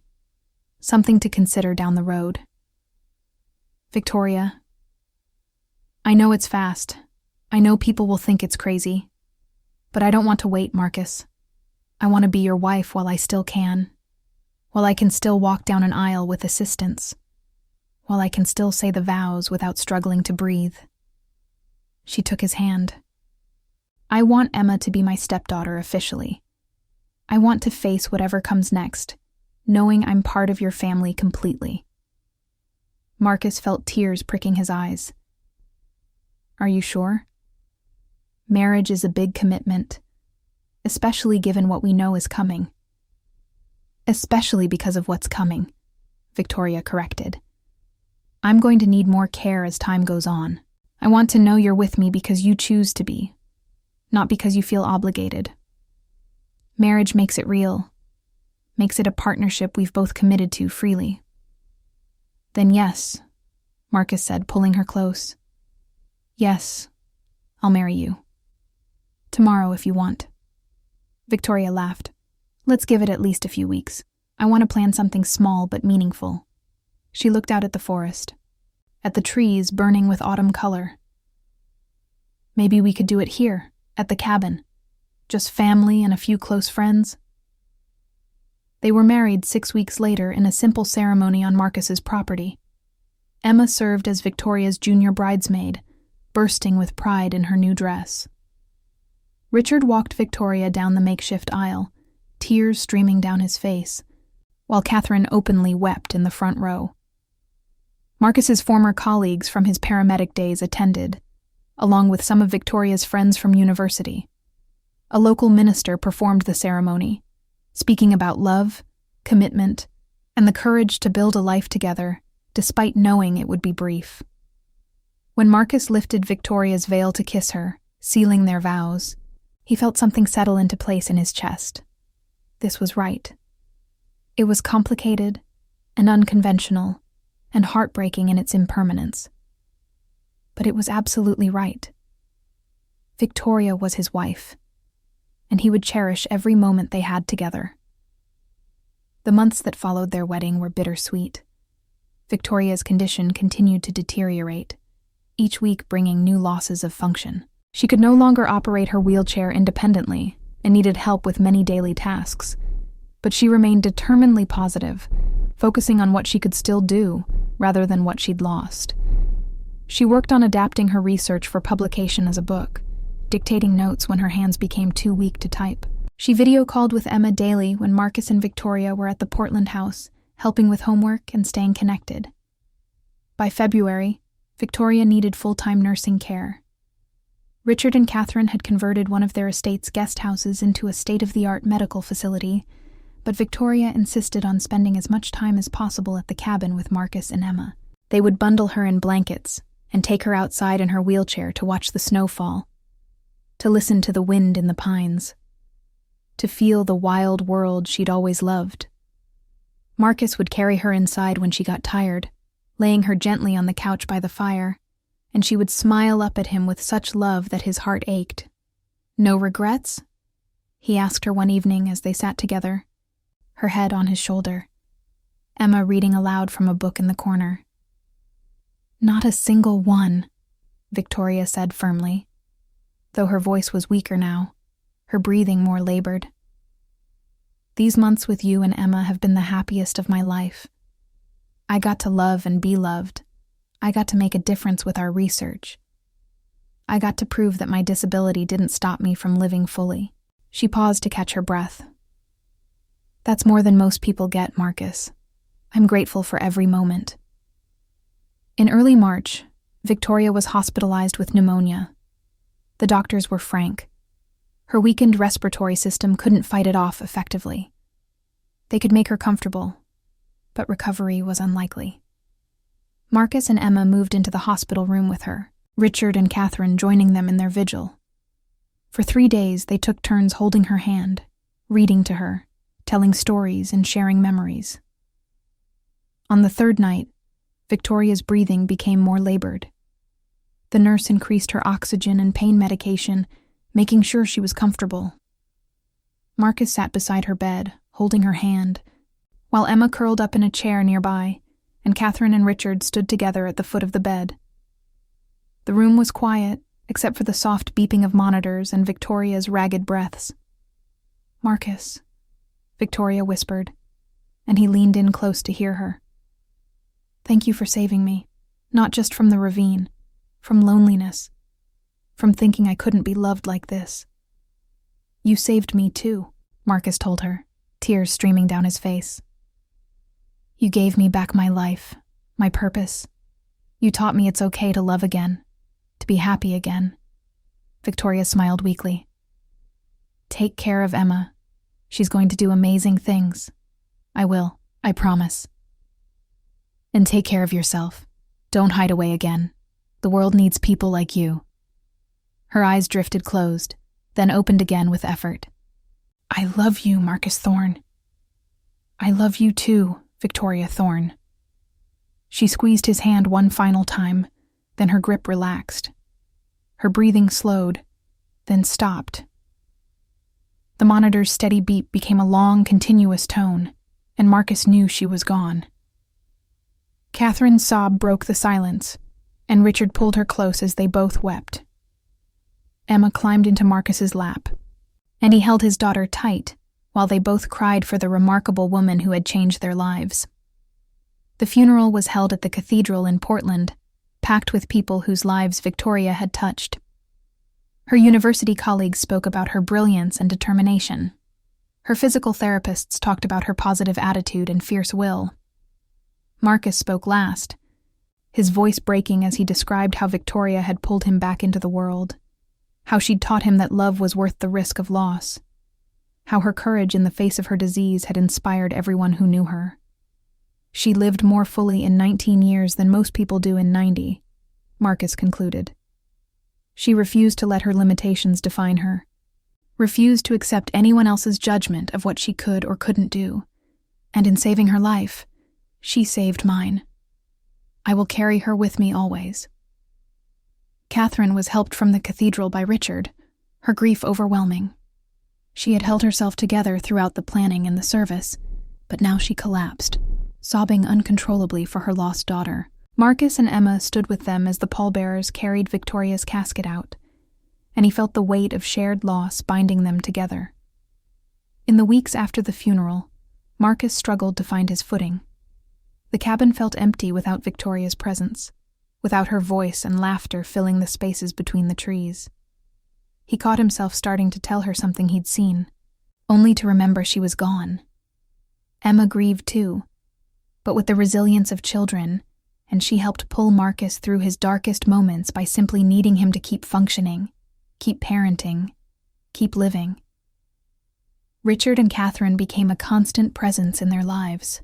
something to consider down the road. "Victoria, I know it's fast. I know people will think it's crazy. But I don't want to wait, Marcus. I want to be your wife while I still can. While I can still walk down an aisle with assistance. While I can still say the vows without struggling to breathe." She took his hand. "I want Emma to be my stepdaughter officially. I want to face whatever comes next, knowing I'm part of your family completely." Marcus felt tears pricking his eyes. "Are you sure? Marriage is a big commitment, especially given what we know is coming." "Especially because of what's coming," Victoria corrected. "I'm going to need more care as time goes on. I want to know you're with me because you choose to be, not because you feel obligated. Marriage makes it real, makes it a partnership we've both committed to freely." "Then yes," Marcus said, pulling her close. "Yes, I'll marry you. Tomorrow if you want." Victoria laughed. "Let's give it at least a few weeks. I want to plan something small but meaningful." She looked out at the forest, at the trees burning with autumn color. "Maybe we could do it here, at the cabin. Just family and a few close friends." They were married 6 weeks later in a simple ceremony on Marcus's property. Emma served as Victoria's junior bridesmaid, bursting with pride in her new dress. Richard walked Victoria down the makeshift aisle, tears streaming down his face, while Catherine openly wept in the front row. Marcus's former colleagues from his paramedic days attended, along with some of Victoria's friends from university. A local minister performed the ceremony, speaking about love, commitment, and the courage to build a life together, despite knowing it would be brief. When Marcus lifted Victoria's veil to kiss her, sealing their vows, he felt something settle into place in his chest. This was right. It was complicated and unconventional and heartbreaking in its impermanence. But it was absolutely right. Victoria was his wife, and he would cherish every moment they had together. The months that followed their wedding were bittersweet. Victoria's condition continued to deteriorate, each week bringing new losses of function. She could no longer operate her wheelchair independently and needed help with many daily tasks, but she remained determinedly positive, focusing on what she could still do rather than what she'd lost. She worked on adapting her research for publication as a book, dictating notes when her hands became too weak to type. She video called with Emma daily when Marcus and Victoria were at the Portland house, helping with homework and staying connected. By February, Victoria needed full-time nursing care. Richard and Catherine had converted one of their estate's guest houses into a state-of-the-art medical facility, but Victoria insisted on spending as much time as possible at the cabin with Marcus and Emma. They would bundle her in blankets and take her outside in her wheelchair to watch the snow fall, to listen to the wind in the pines, to feel the wild world she'd always loved. Marcus would carry her inside when she got tired, laying her gently on the couch by the fire, and she would smile up at him with such love that his heart ached. "No regrets?" he asked her one evening as they sat together. her head on his shoulder, Emma reading aloud from a book in the corner. "Not a single one," Victoria said firmly, though her voice was weaker now, her breathing more labored. "These months with you and Emma have been the happiest of my life. I got to love and be loved. I got to make a difference with our research. I got to prove that my disability didn't stop me from living fully." She paused to catch her breath. "That's more than most people get, Marcus. I'm grateful for every moment." In early March, Victoria was hospitalized with pneumonia. The doctors were frank. Her weakened respiratory system couldn't fight it off effectively. They could make her comfortable, but recovery was unlikely. Marcus and Emma moved into the hospital room with her, Richard and Catherine joining them in their vigil. For 3 days, they took turns holding her hand, reading to her, telling stories and sharing memories. On the 3rd night, Victoria's breathing became more labored. The nurse increased her oxygen and pain medication, making sure she was comfortable. Marcus sat beside her bed, holding her hand, while Emma curled up in a chair nearby, and Catherine and Richard stood together at the foot of the bed. The room was quiet, except for the soft beeping of monitors and Victoria's ragged breaths. "Marcus," Victoria whispered, and he leaned in close to hear her. "Thank you for saving me, not just from the ravine, from loneliness, from thinking I couldn't be loved like this." "You saved me too," Marcus told her, tears streaming down his face. "You gave me back my life, my purpose. You taught me it's okay to love again, to be happy again." Victoria smiled weakly. "Take care of Emma. She's going to do amazing things. I will, I promise. And take care of yourself. Don't hide away again. The world needs people like you." Her eyes drifted closed, then opened again with effort. "I love you, Marcus Thorne." "I love you too, Victoria Thorne." She squeezed his hand one final time, then her grip relaxed. Her breathing slowed, then stopped. The monitor's steady beep became a long, continuous tone, and Marcus knew she was gone. Catherine's sob broke the silence, and Richard pulled her close as they both wept. Emma climbed into Marcus's lap, and he held his daughter tight while they both cried for the remarkable woman who had changed their lives. The funeral was held at the cathedral in Portland, packed with people whose lives Victoria had touched. Her university colleagues spoke about her brilliance and determination. Her physical therapists talked about her positive attitude and fierce will. Marcus spoke last, his voice breaking as he described how Victoria had pulled him back into the world, how she'd taught him that love was worth the risk of loss, how her courage in the face of her disease had inspired everyone who knew her. She lived more fully in 19 years than most people do in 90, Marcus concluded. She refused to let her limitations define her, refused to accept anyone else's judgment of what she could or couldn't do, and in saving her life, she saved mine. I will carry her with me always. Catherine was helped from the cathedral by Richard, her grief overwhelming. She had held herself together throughout the planning and the service, but now she collapsed, sobbing uncontrollably for her lost daughter. Marcus and Emma stood with them as the pallbearers carried Victoria's casket out, and he felt the weight of shared loss binding them together. In the weeks after the funeral, Marcus struggled to find his footing. The cabin felt empty without Victoria's presence, without her voice and laughter filling the spaces between the trees. He caught himself starting to tell her something he'd seen, only to remember she was gone. Emma grieved too, but with the resilience of children, and she helped pull Marcus through his darkest moments by simply needing him to keep functioning, keep parenting, keep living. Richard and Catherine became a constant presence in their lives.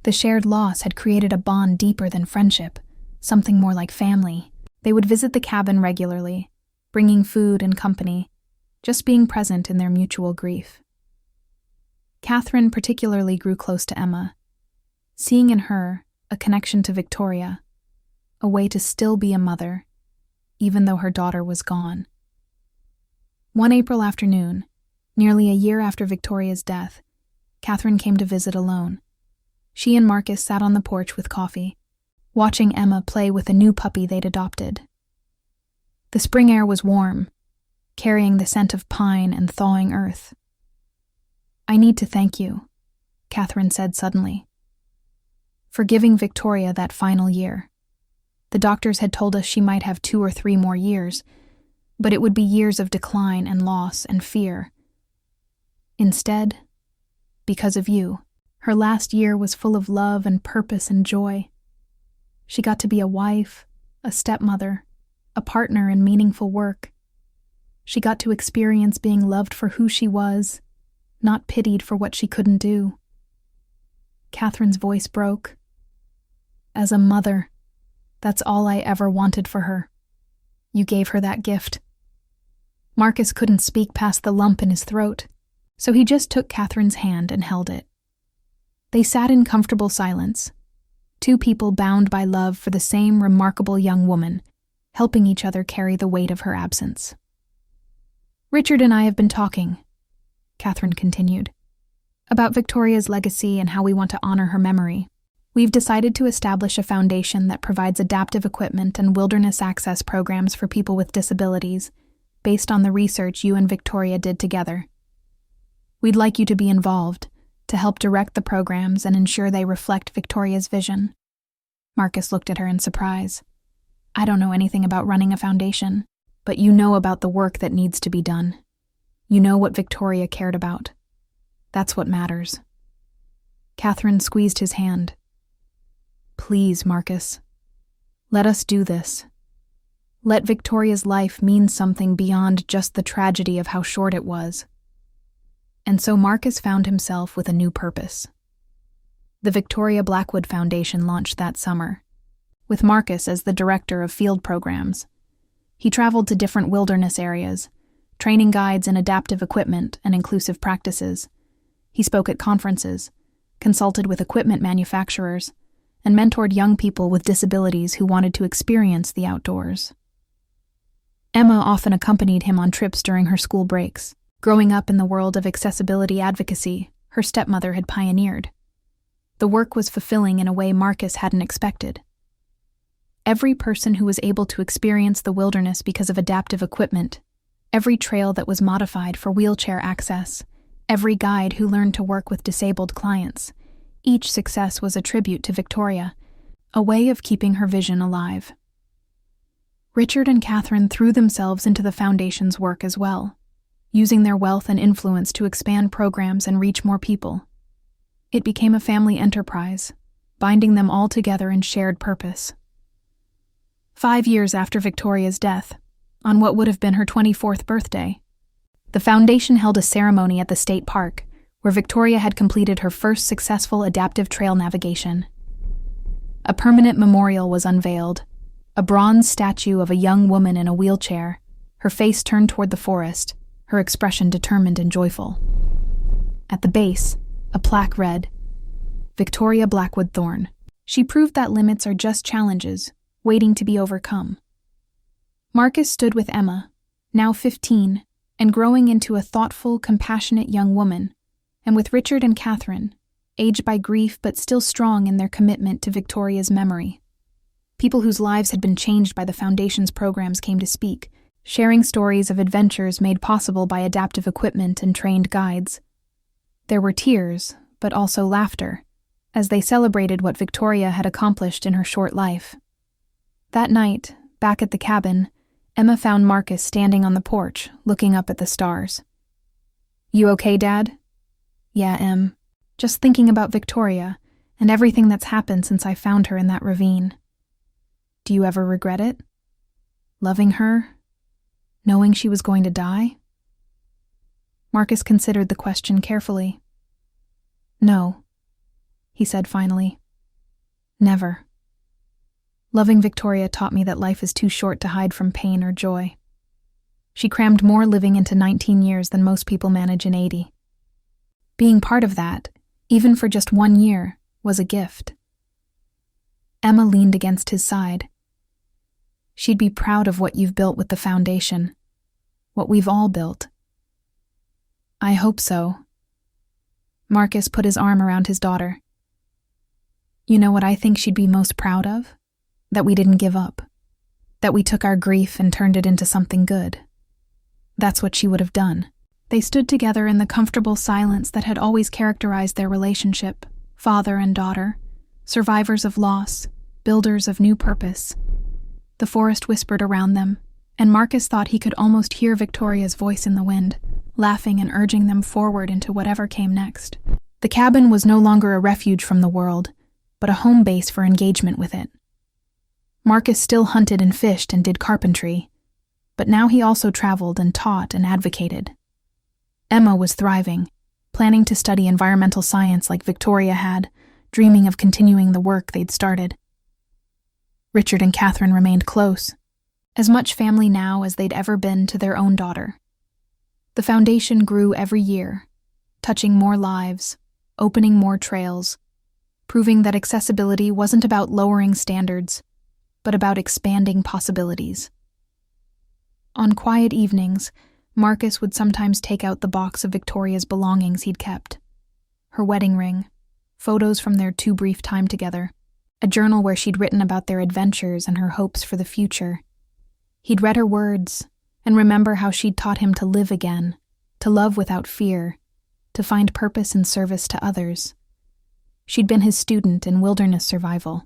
The shared loss had created a bond deeper than friendship, something more like family. They would visit the cabin regularly, bringing food and company, just being present in their mutual grief. Catherine particularly grew close to Emma, seeing in her a connection to Victoria, a way to still be a mother, even though her daughter was gone. One April afternoon, nearly a year after Victoria's death, Catherine came to visit alone. She and Marcus sat on the porch with coffee, watching Emma play with a new puppy they'd adopted. The spring air was warm, carrying the scent of pine and thawing earth. "I need to thank you," Catherine said suddenly, "for giving Victoria that final year. The doctors had told us she might have 2 or 3 more years, but it would be years of decline and loss and fear. Instead, because of you, her last year was full of love and purpose and joy. She got to be a wife, a stepmother, a partner in meaningful work. She got to experience being loved for who she was, not pitied for what she couldn't do." Catherine's voice broke. "As a mother, that's all I ever wanted for her. You gave her that gift." Marcus couldn't speak past the lump in his throat, so he just took Catherine's hand and held it. They sat in comfortable silence, 2 people bound by love for the same remarkable young woman, helping each other carry the weight of her absence. "Richard and I have been talking," Catherine continued, "about Victoria's legacy and how we want to honor her memory. We've decided to establish a foundation that provides adaptive equipment and wilderness access programs for people with disabilities, based on the research you and Victoria did together. We'd like you to be involved, to help direct the programs and ensure they reflect Victoria's vision." Marcus looked at her in surprise. "I don't know anything about running a foundation, but you know about the work that needs to be done. You know what Victoria cared about. That's what matters." Catherine squeezed his hand. "Please, Marcus. Let us do this. Let Victoria's life mean something beyond just the tragedy of how short it was." And so Marcus found himself with a new purpose. The Victoria Blackwood Foundation launched that summer, with Marcus as the director of field programs. He traveled to different wilderness areas, training guides in adaptive equipment and inclusive practices. He spoke at conferences, consulted with equipment manufacturers, and mentored young people with disabilities who wanted to experience the outdoors. Emma often accompanied him on trips during her school breaks. Growing up in the world of accessibility advocacy, her stepmother had pioneered. The work was fulfilling in a way Marcus hadn't expected. Every person who was able to experience the wilderness because of adaptive equipment, every trail that was modified for wheelchair access, every guide who learned to work with disabled clients, each success was a tribute to Victoria, a way of keeping her vision alive. Richard and Catherine threw themselves into the foundation's work as well, using their wealth and influence to expand programs and reach more people. It became a family enterprise, binding them all together in shared purpose. 5 years after Victoria's death, on what would have been her 24th birthday, the foundation held a ceremony at the state park where Victoria had completed her first successful adaptive trail navigation. A permanent memorial was unveiled, a bronze statue of a young woman in a wheelchair, her face turned toward the forest, her expression determined and joyful. At the base, a plaque read, "Victoria Blackwood Thorne." She proved that limits are just challenges, waiting to be overcome. Marcus stood with Emma, now 15, and growing into a thoughtful, compassionate young woman, and with Richard and Catherine, aged by grief but still strong in their commitment to Victoria's memory. People whose lives had been changed by the Foundation's programs came to speak, sharing stories of adventures made possible by adaptive equipment and trained guides. There were tears, but also laughter, as they celebrated what Victoria had accomplished in her short life. That night, back at the cabin, Emma found Marcus standing on the porch, looking up at the stars. "You okay, Dad?" "Yeah, Em. Just thinking about Victoria and everything that's happened since I found her in that ravine." "Do you ever regret it? Loving her? Knowing she was going to die?" Marcus considered the question carefully. "No," he said finally. "Never. Loving Victoria taught me that life is too short to hide from pain or joy. She crammed more living into 19 years than most people manage in 80. Being part of that, even for just 1 year, was a gift." Emma leaned against his side. "She'd be proud of what you've built with the Foundation, what we've all built." "I hope so." Marcus put his arm around his daughter. You know what I think she'd be most proud of? That we didn't give up. That we took our grief and turned it into something good. That's what she would have done. They stood together in the comfortable silence that had always characterized their relationship, father and daughter, survivors of loss, builders of new purpose. The forest whispered around them, and Marcus thought he could almost hear Victoria's voice in the wind, laughing and urging them forward into whatever came next. The cabin was no longer a refuge from the world, but a home base for engagement with it. Marcus still hunted and fished and did carpentry, but now he also traveled and taught and advocated. Emma was thriving, planning to study environmental science like Victoria had, dreaming of continuing the work they'd started. Richard and Catherine remained close, as much family now as they'd ever been to their own daughter. The foundation grew every year, touching more lives, opening more trails, proving that accessibility wasn't about lowering standards, but about expanding possibilities. On quiet evenings, Marcus would sometimes take out the box of Victoria's belongings he'd kept. Her wedding ring, photos from their too brief time together, a journal where she'd written about their adventures and her hopes for the future. He'd read her words and remember how she'd taught him to live again, to love without fear, to find purpose and service to others. She'd been his student in wilderness survival,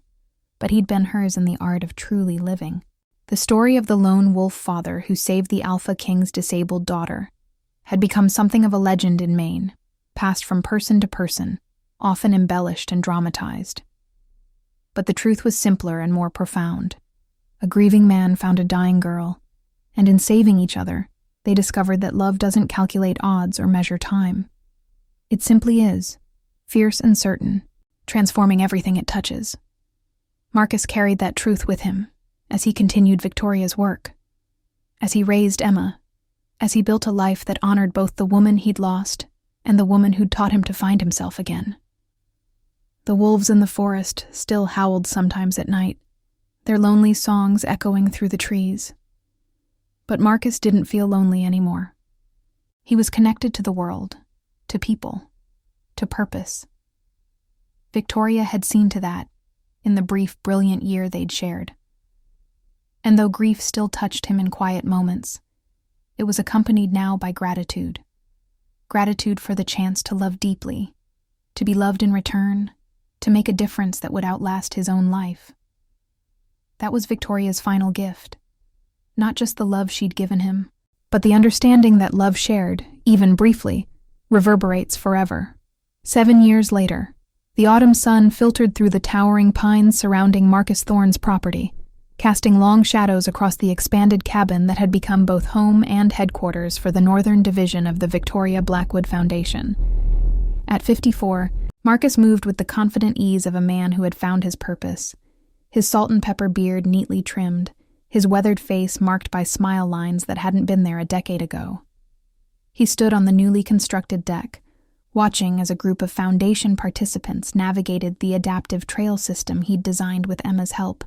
but he'd been hers in the art of truly living. The story of the lone wolf father who saved the Alpha King's disabled daughter had become something of a legend in Maine, passed from person to person, often embellished and dramatized. But the truth was simpler and more profound. A grieving man found a dying girl, and in saving each other, they discovered that love doesn't calculate odds or measure time. It simply is, fierce and certain, transforming everything it touches. Marcus carried that truth with him as he continued Victoria's work, as he raised Emma, as he built a life that honored both the woman he'd lost and the woman who'd taught him to find himself again. The wolves in the forest still howled sometimes at night, their lonely songs echoing through the trees. But Marcus didn't feel lonely anymore. He was connected to the world, to people, to purpose. Victoria had seen to that in the brief, brilliant year they'd shared. And though grief still touched him in quiet moments, it was accompanied now by gratitude. Gratitude for the chance to love deeply, to be loved in return, to make a difference that would outlast his own life. That was Victoria's final gift. Not just the love she'd given him, but the understanding that love shared, even briefly, reverberates forever. 7 years later, the autumn sun filtered through the towering pines surrounding Marcus Thorne's property, casting long shadows across the expanded cabin that had become both home and headquarters for the Northern Division of the Victoria Blackwood Foundation. At 54, Marcus moved with the confident ease of a man who had found his purpose, his salt and pepper beard neatly trimmed, his weathered face marked by smile lines that hadn't been there a decade ago. He stood on the newly constructed deck, watching as a group of Foundation participants navigated the adaptive trail system he'd designed with Emma's help.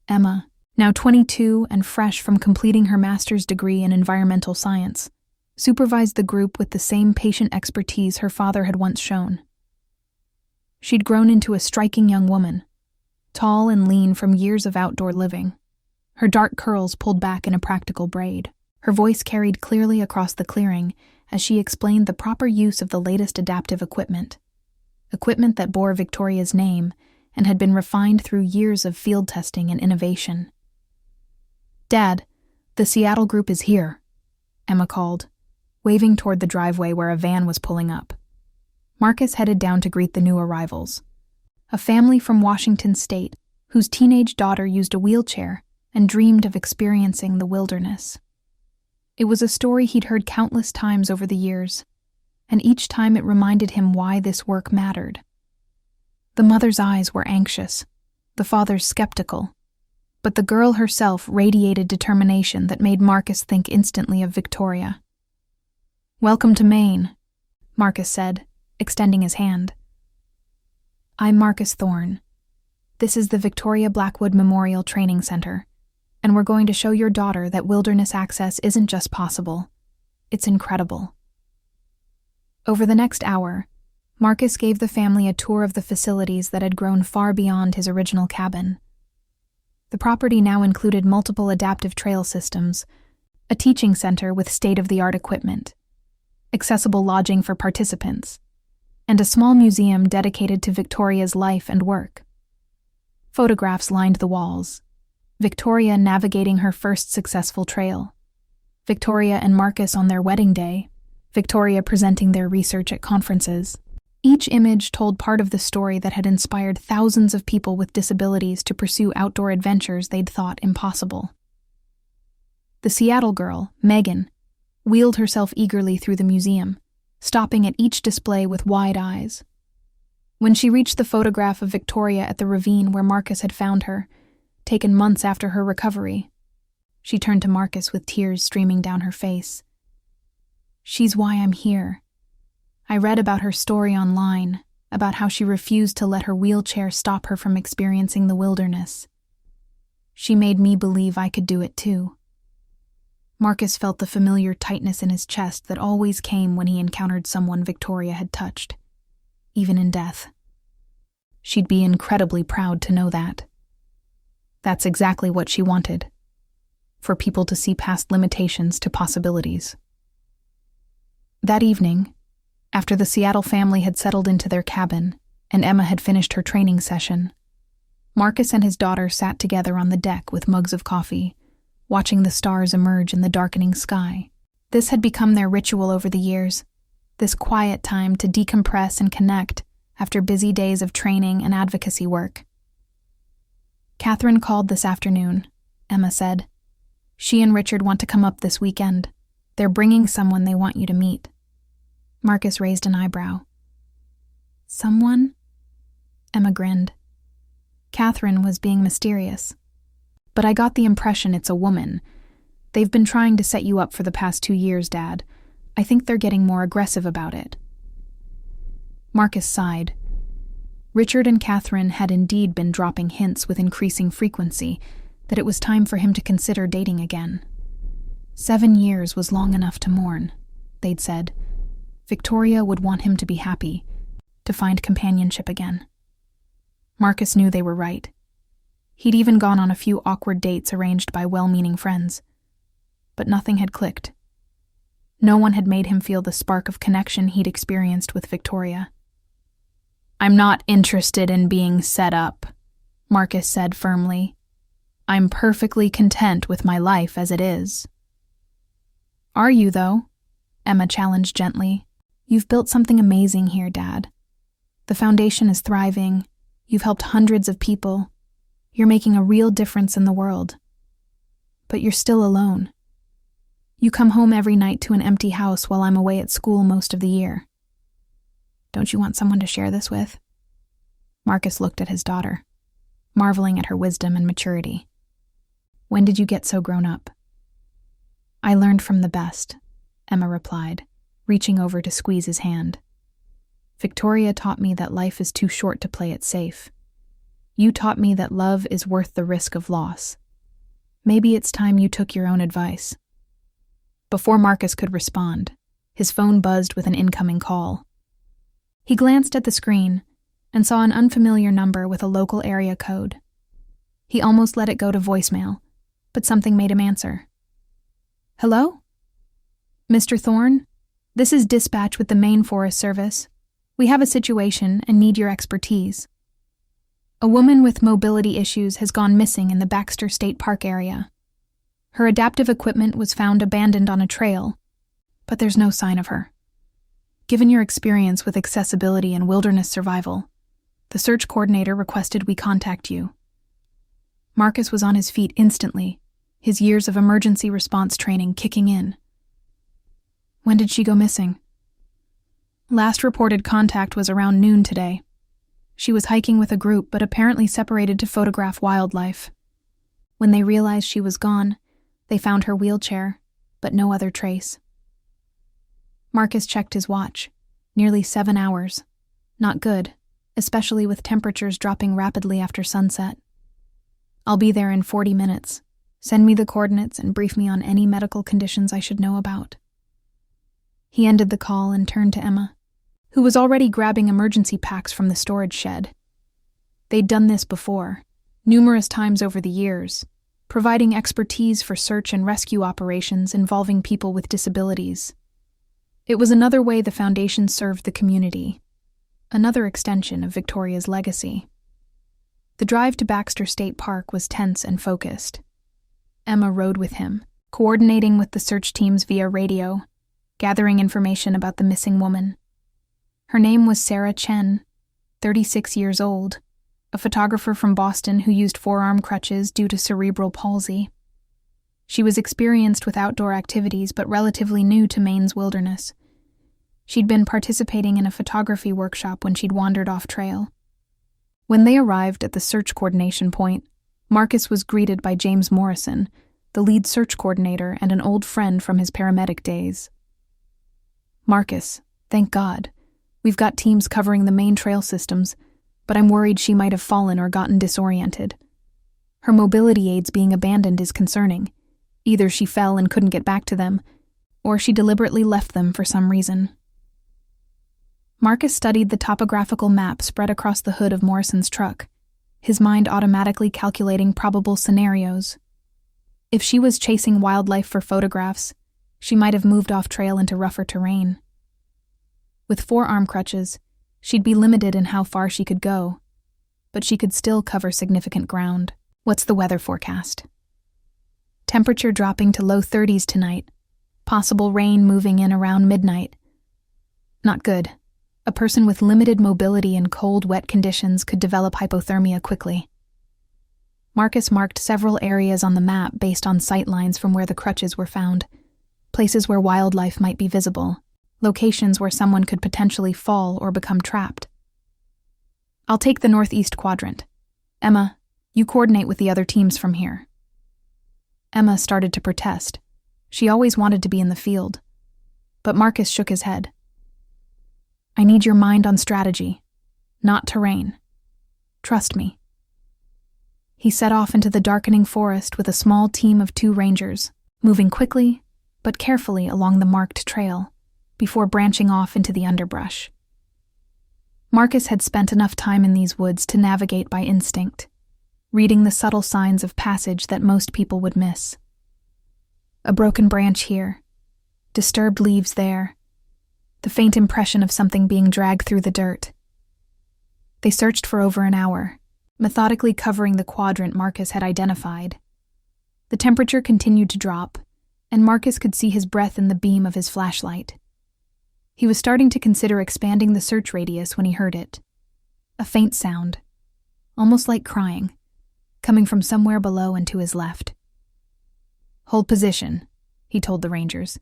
Emma, now 22 and fresh from completing her master's degree in environmental science, supervised the group with the same patient expertise her father had once shown. She'd grown into a striking young woman, tall and lean from years of outdoor living, her dark curls pulled back in a practical braid. Her voice carried clearly across the clearing as she explained the proper use of the latest adaptive equipment that bore Victoria's name and had been refined through years of field testing and innovation. "Dad, the Seattle group is here," Emma called, waving toward the driveway where a van was pulling up. Marcus headed down to greet the new arrivals. A family from Washington State whose teenage daughter used a wheelchair and dreamed of experiencing the wilderness. It was a story he'd heard countless times over the years, and each time it reminded him why this work mattered. The mother's eyes were anxious, the father's skeptical, but the girl herself radiated determination that made Marcus think instantly of Victoria. "Welcome to Maine," Marcus said, extending his hand. "I'm Marcus Thorne. This is the Victoria Blackwood Memorial Training Center, and we're going to show your daughter that wilderness access isn't just possible, it's incredible." Over the next hour, Marcus gave the family a tour of the facilities that had grown far beyond his original cabin. The property now included multiple adaptive trail systems, a teaching center with state-of-the-art equipment, accessible lodging for participants, and a small museum dedicated to Victoria's life and work. Photographs lined the walls. Victoria navigating her first successful trail. Victoria and Marcus on their wedding day. Victoria presenting their research at conferences. Each image told part of the story that had inspired thousands of people with disabilities to pursue outdoor adventures they'd thought impossible. The Seattle girl, Megan, wheeled herself eagerly through the museum, stopping at each display with wide eyes. When she reached the photograph of Victoria at the ravine where Marcus had found her, taken months after her recovery, she turned to Marcus with tears streaming down her face. "She's why I'm here. I read about her story online, about how she refused to let her wheelchair stop her from experiencing the wilderness. She made me believe I could do it too." Marcus felt the familiar tightness in his chest that always came when he encountered someone Victoria had touched, even in death. She'd be incredibly proud to know that. That's exactly what she wanted, for people to see past limitations to possibilities. That evening, after the Seattle family had settled into their cabin and Emma had finished her training session, Marcus and his daughter sat together on the deck with mugs of coffee, watching the stars emerge in the darkening sky. This had become their ritual over the years, this quiet time to decompress and connect after busy days of training and advocacy work. "Catherine called this afternoon," Emma said. "She and Richard want to come up this weekend. They're bringing someone they want you to meet." Marcus raised an eyebrow. "Someone?" Emma grinned. Catherine was being mysterious. "But I got the impression it's a woman. They've been trying to set you up for the past 2 years, Dad. I think they're getting more aggressive about it." Marcus sighed. Richard and Catherine had indeed been dropping hints with increasing frequency that it was time for him to consider dating again. 7 years was long enough to mourn, they'd said. Victoria would want him to be happy, to find companionship again. Marcus knew they were right. He'd even gone on a few awkward dates arranged by well-meaning friends. But nothing had clicked. No one had made him feel the spark of connection he'd experienced with Victoria. "I'm not interested in being set up," Marcus said firmly. "I'm perfectly content with my life as it is." "Are you, though?" Emma challenged gently. "You've built something amazing here, Dad. The foundation is thriving. You've helped hundreds of people. You're making a real difference in the world. But you're still alone. You come home every night to an empty house while I'm away at school most of the year. Don't you want someone to share this with?" Marcus looked at his daughter, marveling at her wisdom and maturity. "When did you get so grown up?" "I learned from the best," Emma replied, reaching over to squeeze his hand. "Victoria taught me that life is too short to play it safe. You taught me that love is worth the risk of loss. Maybe it's time you took your own advice." Before Marcus could respond, his phone buzzed with an incoming call. He glanced at the screen and saw an unfamiliar number with a local area code. He almost let it go to voicemail, but something made him answer. "Hello? Mr. Thorne? This is dispatch with the Maine Forest Service. We have a situation and need your expertise. A woman with mobility issues has gone missing in the Baxter State Park area. Her adaptive equipment was found abandoned on a trail, but there's no sign of her. Given your experience with accessibility and wilderness survival, the search coordinator requested we contact you." Marcus was on his feet instantly, his years of emergency response training kicking in. "When did she go missing?" "Last reported contact was around noon today. She was hiking with a group but apparently separated to photograph wildlife. When they realized she was gone, they found her wheelchair, but no other trace." Marcus checked his watch. Nearly 7 hours. Not good, especially with temperatures dropping rapidly after sunset. "I'll be there in 40 minutes. Send me the coordinates and brief me on any medical conditions I should know about." He ended the call and turned to Emma. who was already grabbing emergency packs from the storage shed. They'd done this before, numerous times over the years, providing expertise for search and rescue operations involving people with disabilities. It was another way the Foundation served the community, another extension of Victoria's legacy. The drive to Baxter State Park was tense and focused. Emma rode with him, coordinating with the search teams via radio, gathering information about the missing woman. Her name was Sarah Chen, 36 years old, a photographer from Boston who used forearm crutches due to cerebral palsy. She was experienced with outdoor activities but relatively new to Maine's wilderness. She'd been participating in a photography workshop when she'd wandered off trail. When they arrived at the search coordination point, Marcus was greeted by James Morrison, the lead search coordinator and an old friend from his paramedic days. "Marcus, thank God. We've got teams covering the main trail systems, but I'm worried she might have fallen or gotten disoriented. Her mobility aids being abandoned is concerning. Either she fell and couldn't get back to them, or she deliberately left them for some reason." Marcus studied the topographical map spread across the hood of Morrison's truck, his mind automatically calculating probable scenarios. If she was chasing wildlife for photographs, she might have moved off trail into rougher terrain. With forearm crutches, she'd be limited in how far she could go, but she could still cover significant ground. "What's the weather forecast?" "Temperature dropping to low 30s tonight. Possible rain moving in around midnight." "Not good. A person with limited mobility in cold, wet conditions could develop hypothermia quickly." Marcus marked several areas on the map based on sight lines from where the crutches were found, places where wildlife might be visible, locations where someone could potentially fall or become trapped. "I'll take the northeast quadrant. Emma, you coordinate with the other teams from here." Emma started to protest. She always wanted to be in the field. But Marcus shook his head. "I need your mind on strategy, not terrain. Trust me." He set off into the darkening forest with a small team of 2 rangers, moving quickly but carefully along the marked trail, before branching off into the underbrush. Marcus had spent enough time in these woods to navigate by instinct, reading the subtle signs of passage that most people would miss. A broken branch here, disturbed leaves there, the faint impression of something being dragged through the dirt. They searched for over an hour, methodically covering the quadrant Marcus had identified. The temperature continued to drop, and Marcus could see his breath in the beam of his flashlight. He was starting to consider expanding the search radius when he heard it. A faint sound, almost like crying, coming from somewhere below and to his left. "Hold position," he told the rangers,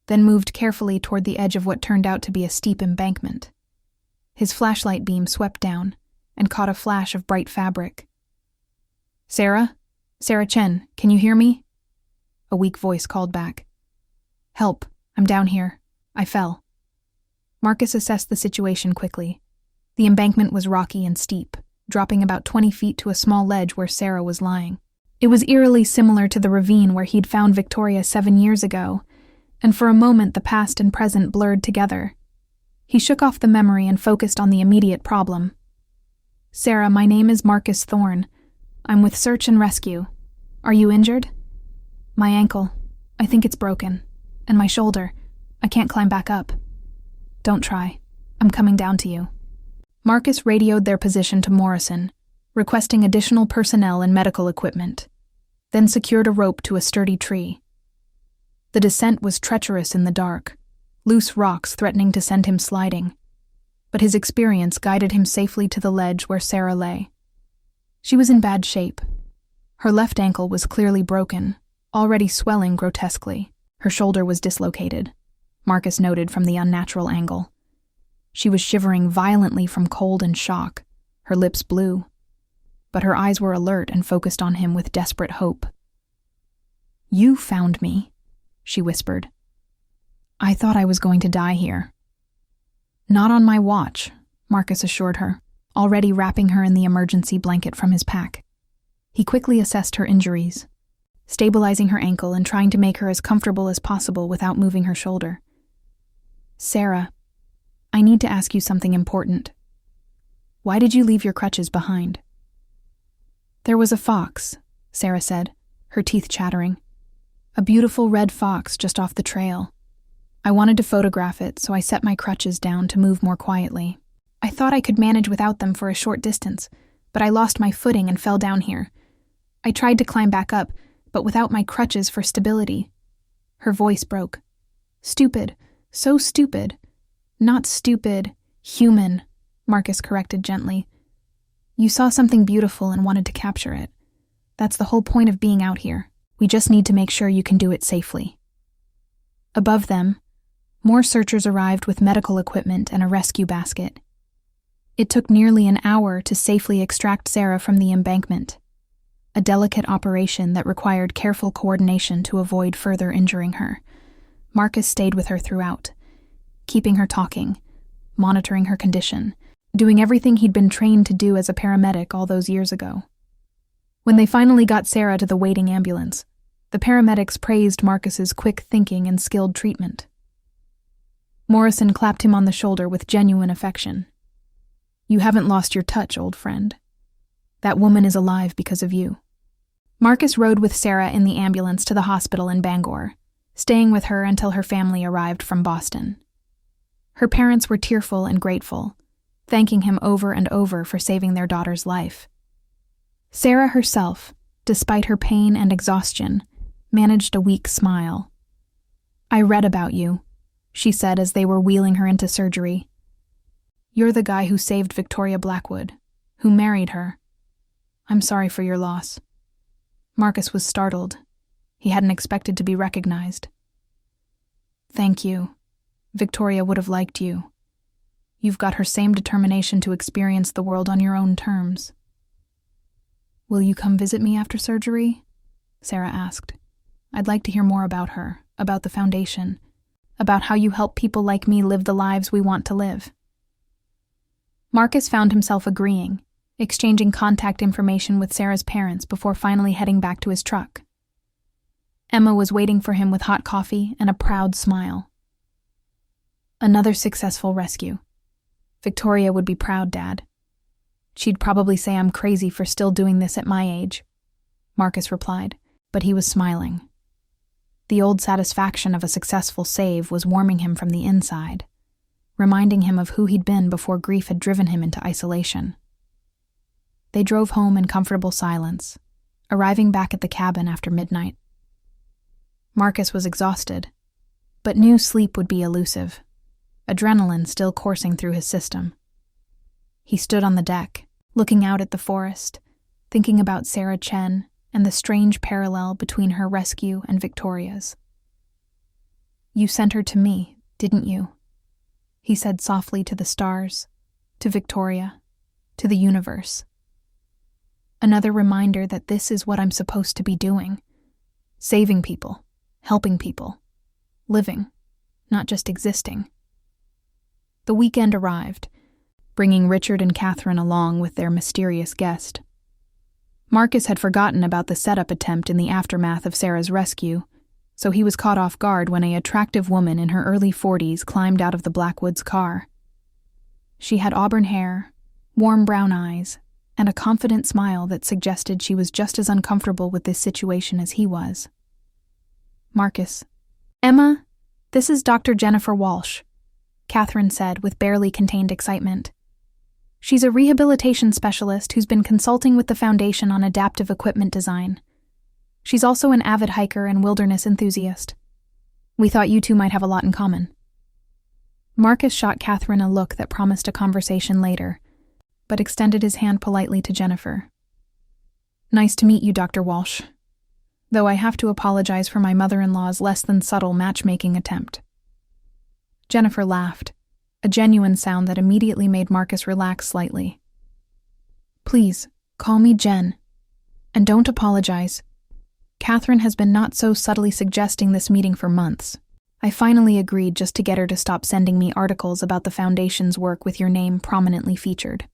then moved carefully toward the edge of what turned out to be a steep embankment. His flashlight beam swept down and caught a flash of bright fabric. "Sarah? Sarah Chen, can you hear me?" A weak voice called back. "Help, I'm down here. I fell." Marcus assessed the situation quickly. The embankment was rocky and steep, dropping about 20 feet to a small ledge where Sarah was lying. It was eerily similar to the ravine where he'd found Victoria 7 years ago, and for a moment the past and present blurred together. He shook off the memory and focused on the immediate problem. "Sarah, my name is Marcus Thorne. I'm with Search and Rescue. Are you injured?" "My ankle. I think it's broken. And my shoulder. I can't climb back up." "Don't try. I'm coming down to you." Marcus radioed their position to Morrison, requesting additional personnel and medical equipment, then secured a rope to a sturdy tree. The descent was treacherous in the dark, loose rocks threatening to send him sliding, but his experience guided him safely to the ledge where Sarah lay. She was in bad shape. Her left ankle was clearly broken, already swelling grotesquely. Her shoulder was dislocated, Marcus noted from the unnatural angle. She was shivering violently from cold and shock, her lips blue, but her eyes were alert and focused on him with desperate hope. "You found me," she whispered. "I thought I was going to die here." "Not on my watch," Marcus assured her, already wrapping her in the emergency blanket from his pack. He quickly assessed her injuries, stabilizing her ankle and trying to make her as comfortable as possible without moving her shoulder. "Sarah, I need to ask you something important. Why did you leave your crutches behind?" "There was a fox," Sarah said, her teeth chattering. "A beautiful red fox just off the trail. I wanted to photograph it, so I set my crutches down to move more quietly. I thought I could manage without them for a short distance, but I lost my footing and fell down here. I tried to climb back up, but without my crutches for stability." Her voice broke. "Stupid. So stupid. Not stupid. Human," Marcus corrected gently. "You saw something beautiful and wanted to capture it. That's the whole point of being out here. We just need to make sure you can do it safely." Above them, more searchers arrived with medical equipment and a rescue basket. It took nearly an hour to safely extract Sarah from the embankment, a delicate operation that required careful coordination to avoid further injuring her. Marcus stayed with her throughout, keeping her talking, monitoring her condition, doing everything he'd been trained to do as a paramedic all those years ago. When they finally got Sarah to the waiting ambulance, the paramedics praised Marcus's quick thinking and skilled treatment. Morrison clapped him on the shoulder with genuine affection. "You haven't lost your touch, old friend. That woman is alive because of you." Marcus rode with Sarah in the ambulance to the hospital in Bangor, staying with her until her family arrived from Boston. Her parents were tearful and grateful, thanking him over and over for saving their daughter's life. Sarah herself, despite her pain and exhaustion, managed a weak smile. "I read about you," she said as they were wheeling her into surgery. "You're the guy who saved Victoria Blackwood, who married her. I'm sorry for your loss." Marcus was startled. He hadn't expected to be recognized. "Thank you. Victoria would have liked you. You've got her same determination to experience the world on your own terms." "Will you come visit me after surgery?" Sarah asked. "I'd like to hear more about her, about the foundation, about how you help people like me live the lives we want to live." Marcus found himself agreeing, exchanging contact information with Sarah's parents before finally heading back to his truck. Emma was waiting for him with hot coffee and a proud smile. Another successful rescue. Victoria would be proud, Dad. She'd probably say I'm crazy for still doing this at my age, Marcus replied, but he was smiling. The old satisfaction of a successful save was warming him from the inside, reminding him of who he'd been before grief had driven him into isolation. They drove home in comfortable silence, arriving back at the cabin after midnight. Marcus was exhausted, but knew sleep would be elusive, adrenaline still coursing through his system. He stood on the deck, looking out at the forest, thinking about Sarah Chen and the strange parallel between her rescue and Victoria's. "You sent her to me, didn't you?" he said softly to the stars, to Victoria, to the universe. Another reminder that this is what I'm supposed to be doing. Saving people, helping people, living, not just existing. The weekend arrived, bringing Richard and Catherine along with their mysterious guest. Marcus had forgotten about the setup attempt in the aftermath of Sarah's rescue, so he was caught off guard when an attractive woman in her early 40s climbed out of the Blackwoods' car. She had auburn hair, warm brown eyes, and a confident smile that suggested she was just as uncomfortable with this situation as he was. Marcus. "Emma, this is Dr. Jennifer Walsh," Catherine said with barely contained excitement. "She's a rehabilitation specialist who's been consulting with the Foundation on adaptive equipment design. She's also an avid hiker and wilderness enthusiast. We thought you two might have a lot in common." Marcus shot Catherine a look that promised a conversation later, but extended his hand politely to Jennifer. "Nice to meet you, Dr. Walsh. Though I have to apologize for my mother-in-law's less than subtle matchmaking attempt." Jennifer laughed, a genuine sound that immediately made Marcus relax slightly. "Please, call me Jen. And don't apologize. Catherine has been not so subtly suggesting this meeting for months. I finally agreed just to get her to stop sending me articles about the Foundation's work with your name prominently featured."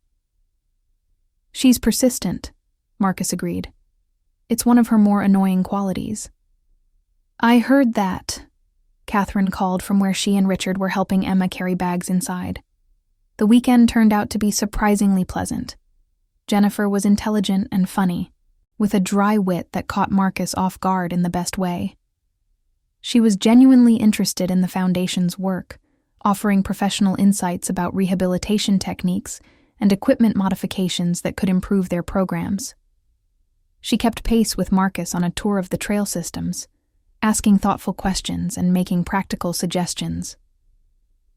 "She's persistent," Marcus agreed. "It's one of her more annoying qualities." "I heard that," Catherine called from where she and Richard were helping Emma carry bags inside. The weekend turned out to be surprisingly pleasant. Jennifer was intelligent and funny, with a dry wit that caught Marcus off guard in the best way. She was genuinely interested in the Foundation's work, offering professional insights about rehabilitation techniques and equipment modifications that could improve their programs. She kept pace with Marcus on a tour of the trail systems, asking thoughtful questions and making practical suggestions.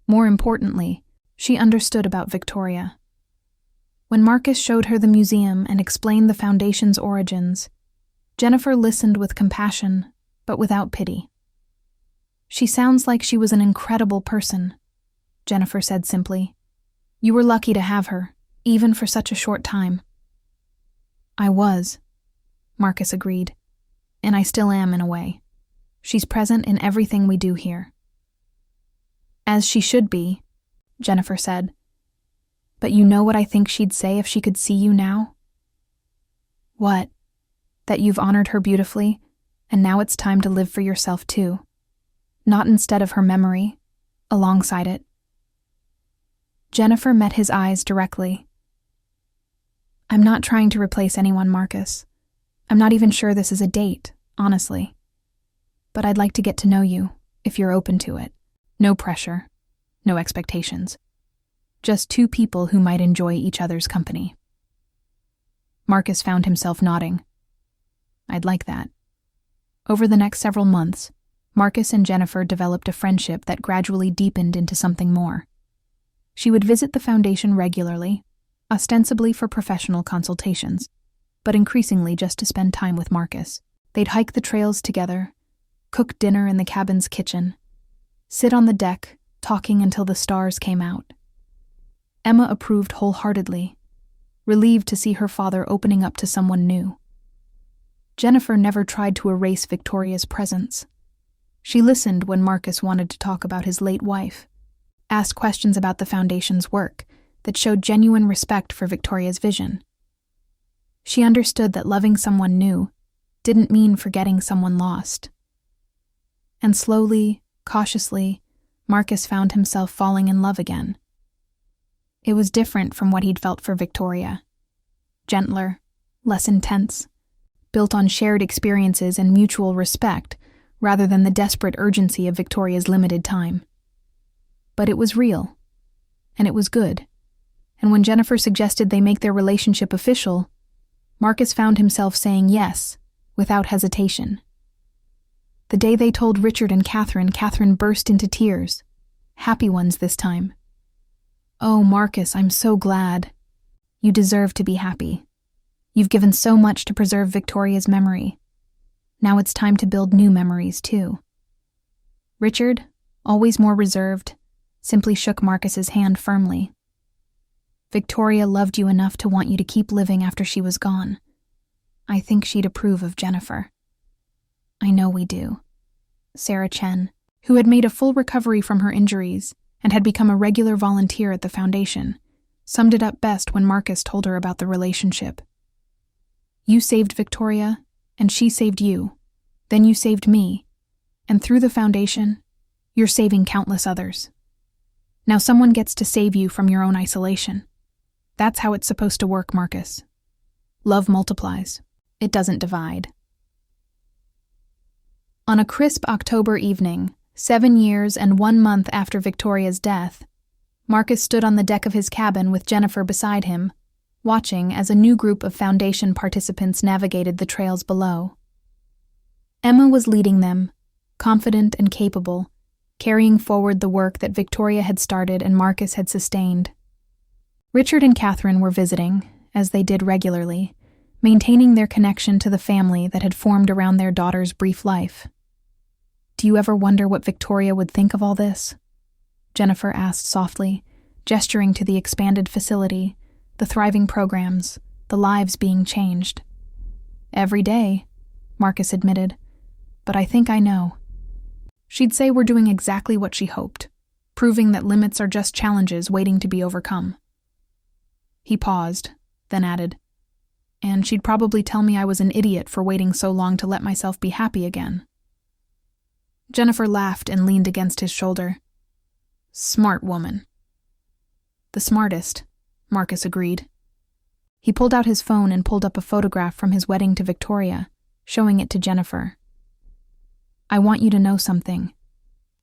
More importantly, she understood about Victoria. When Marcus showed her the museum and explained the Foundation's origins, Jennifer listened with compassion, but without pity. "She sounds like she was an incredible person," Jennifer said simply. "You were lucky to have her, even for such a short time." "I was," Marcus agreed, "and I still am in a way. She's present in everything we do here." "As she should be," Jennifer said. "But you know what I think she'd say if she could see you now?" "What?" "That you've honored her beautifully, and now it's time to live for yourself too. Not instead of her memory, alongside it." Jennifer met his eyes directly. "I'm not trying to replace anyone, Marcus. I'm not even sure this is a date, honestly. But I'd like to get to know you, if you're open to it. No pressure, no expectations. Just two people who might enjoy each other's company." Marcus found himself nodding. "I'd like that." Over the next several months, Marcus and Jennifer developed a friendship that gradually deepened into something more. She would visit the Foundation regularly, ostensibly for professional consultations, but increasingly just to spend time with Marcus. They'd hike the trails together, cook dinner in the cabin's kitchen, sit on the deck, talking until the stars came out. Emma approved wholeheartedly, relieved to see her father opening up to someone new. Jennifer never tried to erase Victoria's presence. She listened when Marcus wanted to talk about his late wife, asked questions about the Foundation's work that showed genuine respect for Victoria's vision. She understood that loving someone new didn't mean forgetting someone lost. And slowly, cautiously, Marcus found himself falling in love again. It was different from what he'd felt for Victoria. Gentler, less intense, built on shared experiences and mutual respect rather than the desperate urgency of Victoria's limited time. But it was real, and it was good. And when Jennifer suggested they make their relationship official, Marcus found himself saying yes, without hesitation. The day they told Richard and Catherine burst into tears. Happy ones this time. "Oh, Marcus, I'm so glad. You deserve to be happy. You've given so much to preserve Victoria's memory. Now it's time to build new memories, too." Richard, always more reserved, simply shook Marcus's hand firmly. "Victoria loved you enough to want you to keep living after she was gone. I think she'd approve of Jennifer." "I know we do." Sarah Chen, who had made a full recovery from her injuries and had become a regular volunteer at the Foundation, summed it up best when Marcus told her about the relationship. "You saved Victoria, and she saved you. Then you saved me. And through the Foundation, you're saving countless others. Now someone gets to save you from your own isolation. That's how it's supposed to work, Marcus. Love multiplies. It doesn't divide." On a crisp October evening, 7 years and 1 month after Victoria's death, Marcus stood on the deck of his cabin with Jennifer beside him, watching as a new group of Foundation participants navigated the trails below. Emma was leading them, confident and capable, carrying forward the work that Victoria had started and Marcus had sustained. Richard and Catherine were visiting, as they did regularly, maintaining their connection to the family that had formed around their daughter's brief life. "Do you ever wonder what Victoria would think of all this?" Jennifer asked softly, gesturing to the expanded facility, the thriving programs, the lives being changed. "Every day," Marcus admitted, "but I think I know. She'd say we're doing exactly what she hoped, proving that limits are just challenges waiting to be overcome." He paused, then added, "And she'd probably tell me I was an idiot for waiting so long to let myself be happy again." Jennifer laughed and leaned against his shoulder. "Smart woman." The smartest, Marcus agreed. He pulled out his phone and pulled up a photograph from his wedding to Victoria, showing it to Jennifer. I want you to know something.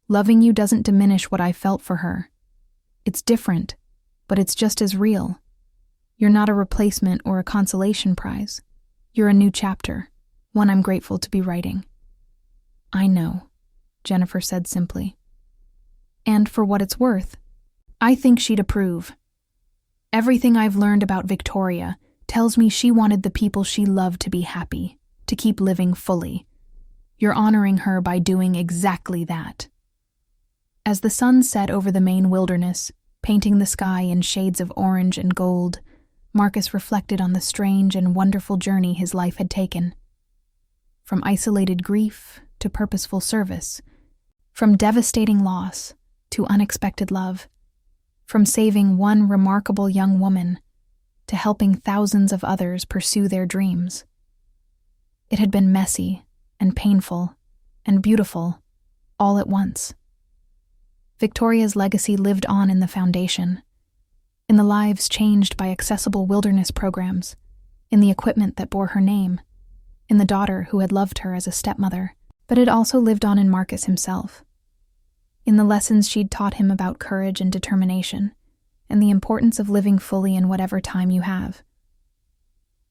Loving you doesn't diminish what I felt for her. It's different, but it's just as real. You're not a replacement or a consolation prize. You're a new chapter, one I'm grateful to be writing. I know, Jennifer said simply. And for what it's worth, I think she'd approve. Everything I've learned about Victoria tells me she wanted the people she loved to be happy, to keep living fully. You're honoring her by doing exactly that. As the sun set over the Maine wilderness, painting the sky in shades of orange and gold, Marcus reflected on the strange and wonderful journey his life had taken. From isolated grief to purposeful service, from devastating loss to unexpected love, from saving one remarkable young woman to helping thousands of others pursue their dreams. It had been messy and painful and beautiful all at once. Victoria's legacy lived on in the foundation, in the lives changed by accessible wilderness programs, in the equipment that bore her name, in the daughter who had loved her as a stepmother, but it also lived on in Marcus himself, in the lessons she'd taught him about courage and determination, and the importance of living fully in whatever time you have.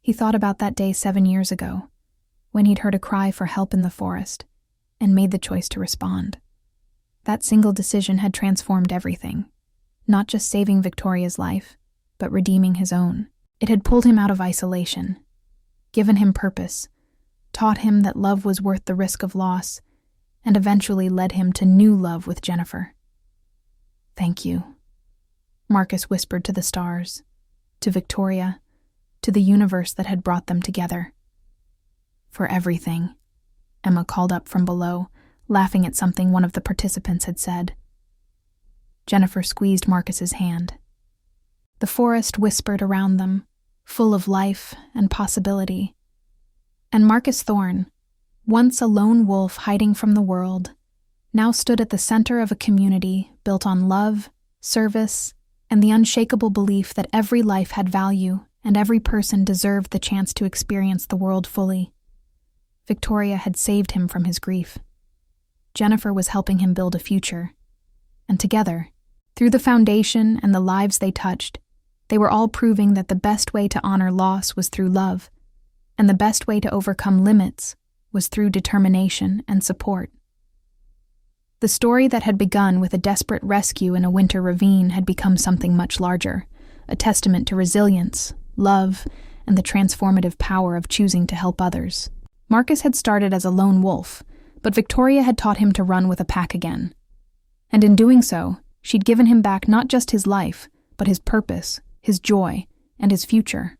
He thought about that day 7 years ago, when he'd heard a cry for help in the forest, and made the choice to respond. That single decision had transformed everything, not just saving Victoria's life, but redeeming his own. It had pulled him out of isolation, given him purpose, taught him that love was worth the risk of loss, and eventually led him to new love with Jennifer. Thank you, Marcus whispered to the stars, to Victoria, to the universe that had brought them together. For everything, Emma called up from below, laughing at something one of the participants had said. Jennifer squeezed Marcus's hand. The forest whispered around them, full of life and possibility. And Marcus Thorne, once a lone wolf hiding from the world, now stood at the center of a community built on love, service, and the unshakable belief that every life had value and every person deserved the chance to experience the world fully. Victoria had saved him from his grief. Jennifer was helping him build a future. And together, through the foundation and the lives they touched, they were all proving that the best way to honor loss was through love, and the best way to overcome limits was through determination and support. The story that had begun with a desperate rescue in a winter ravine had become something much larger, a testament to resilience, love, and the transformative power of choosing to help others. Marcus had started as a lone wolf, but Victoria had taught him to run with a pack again. And in doing so, she'd given him back not just his life, but his purpose, his joy, and his future.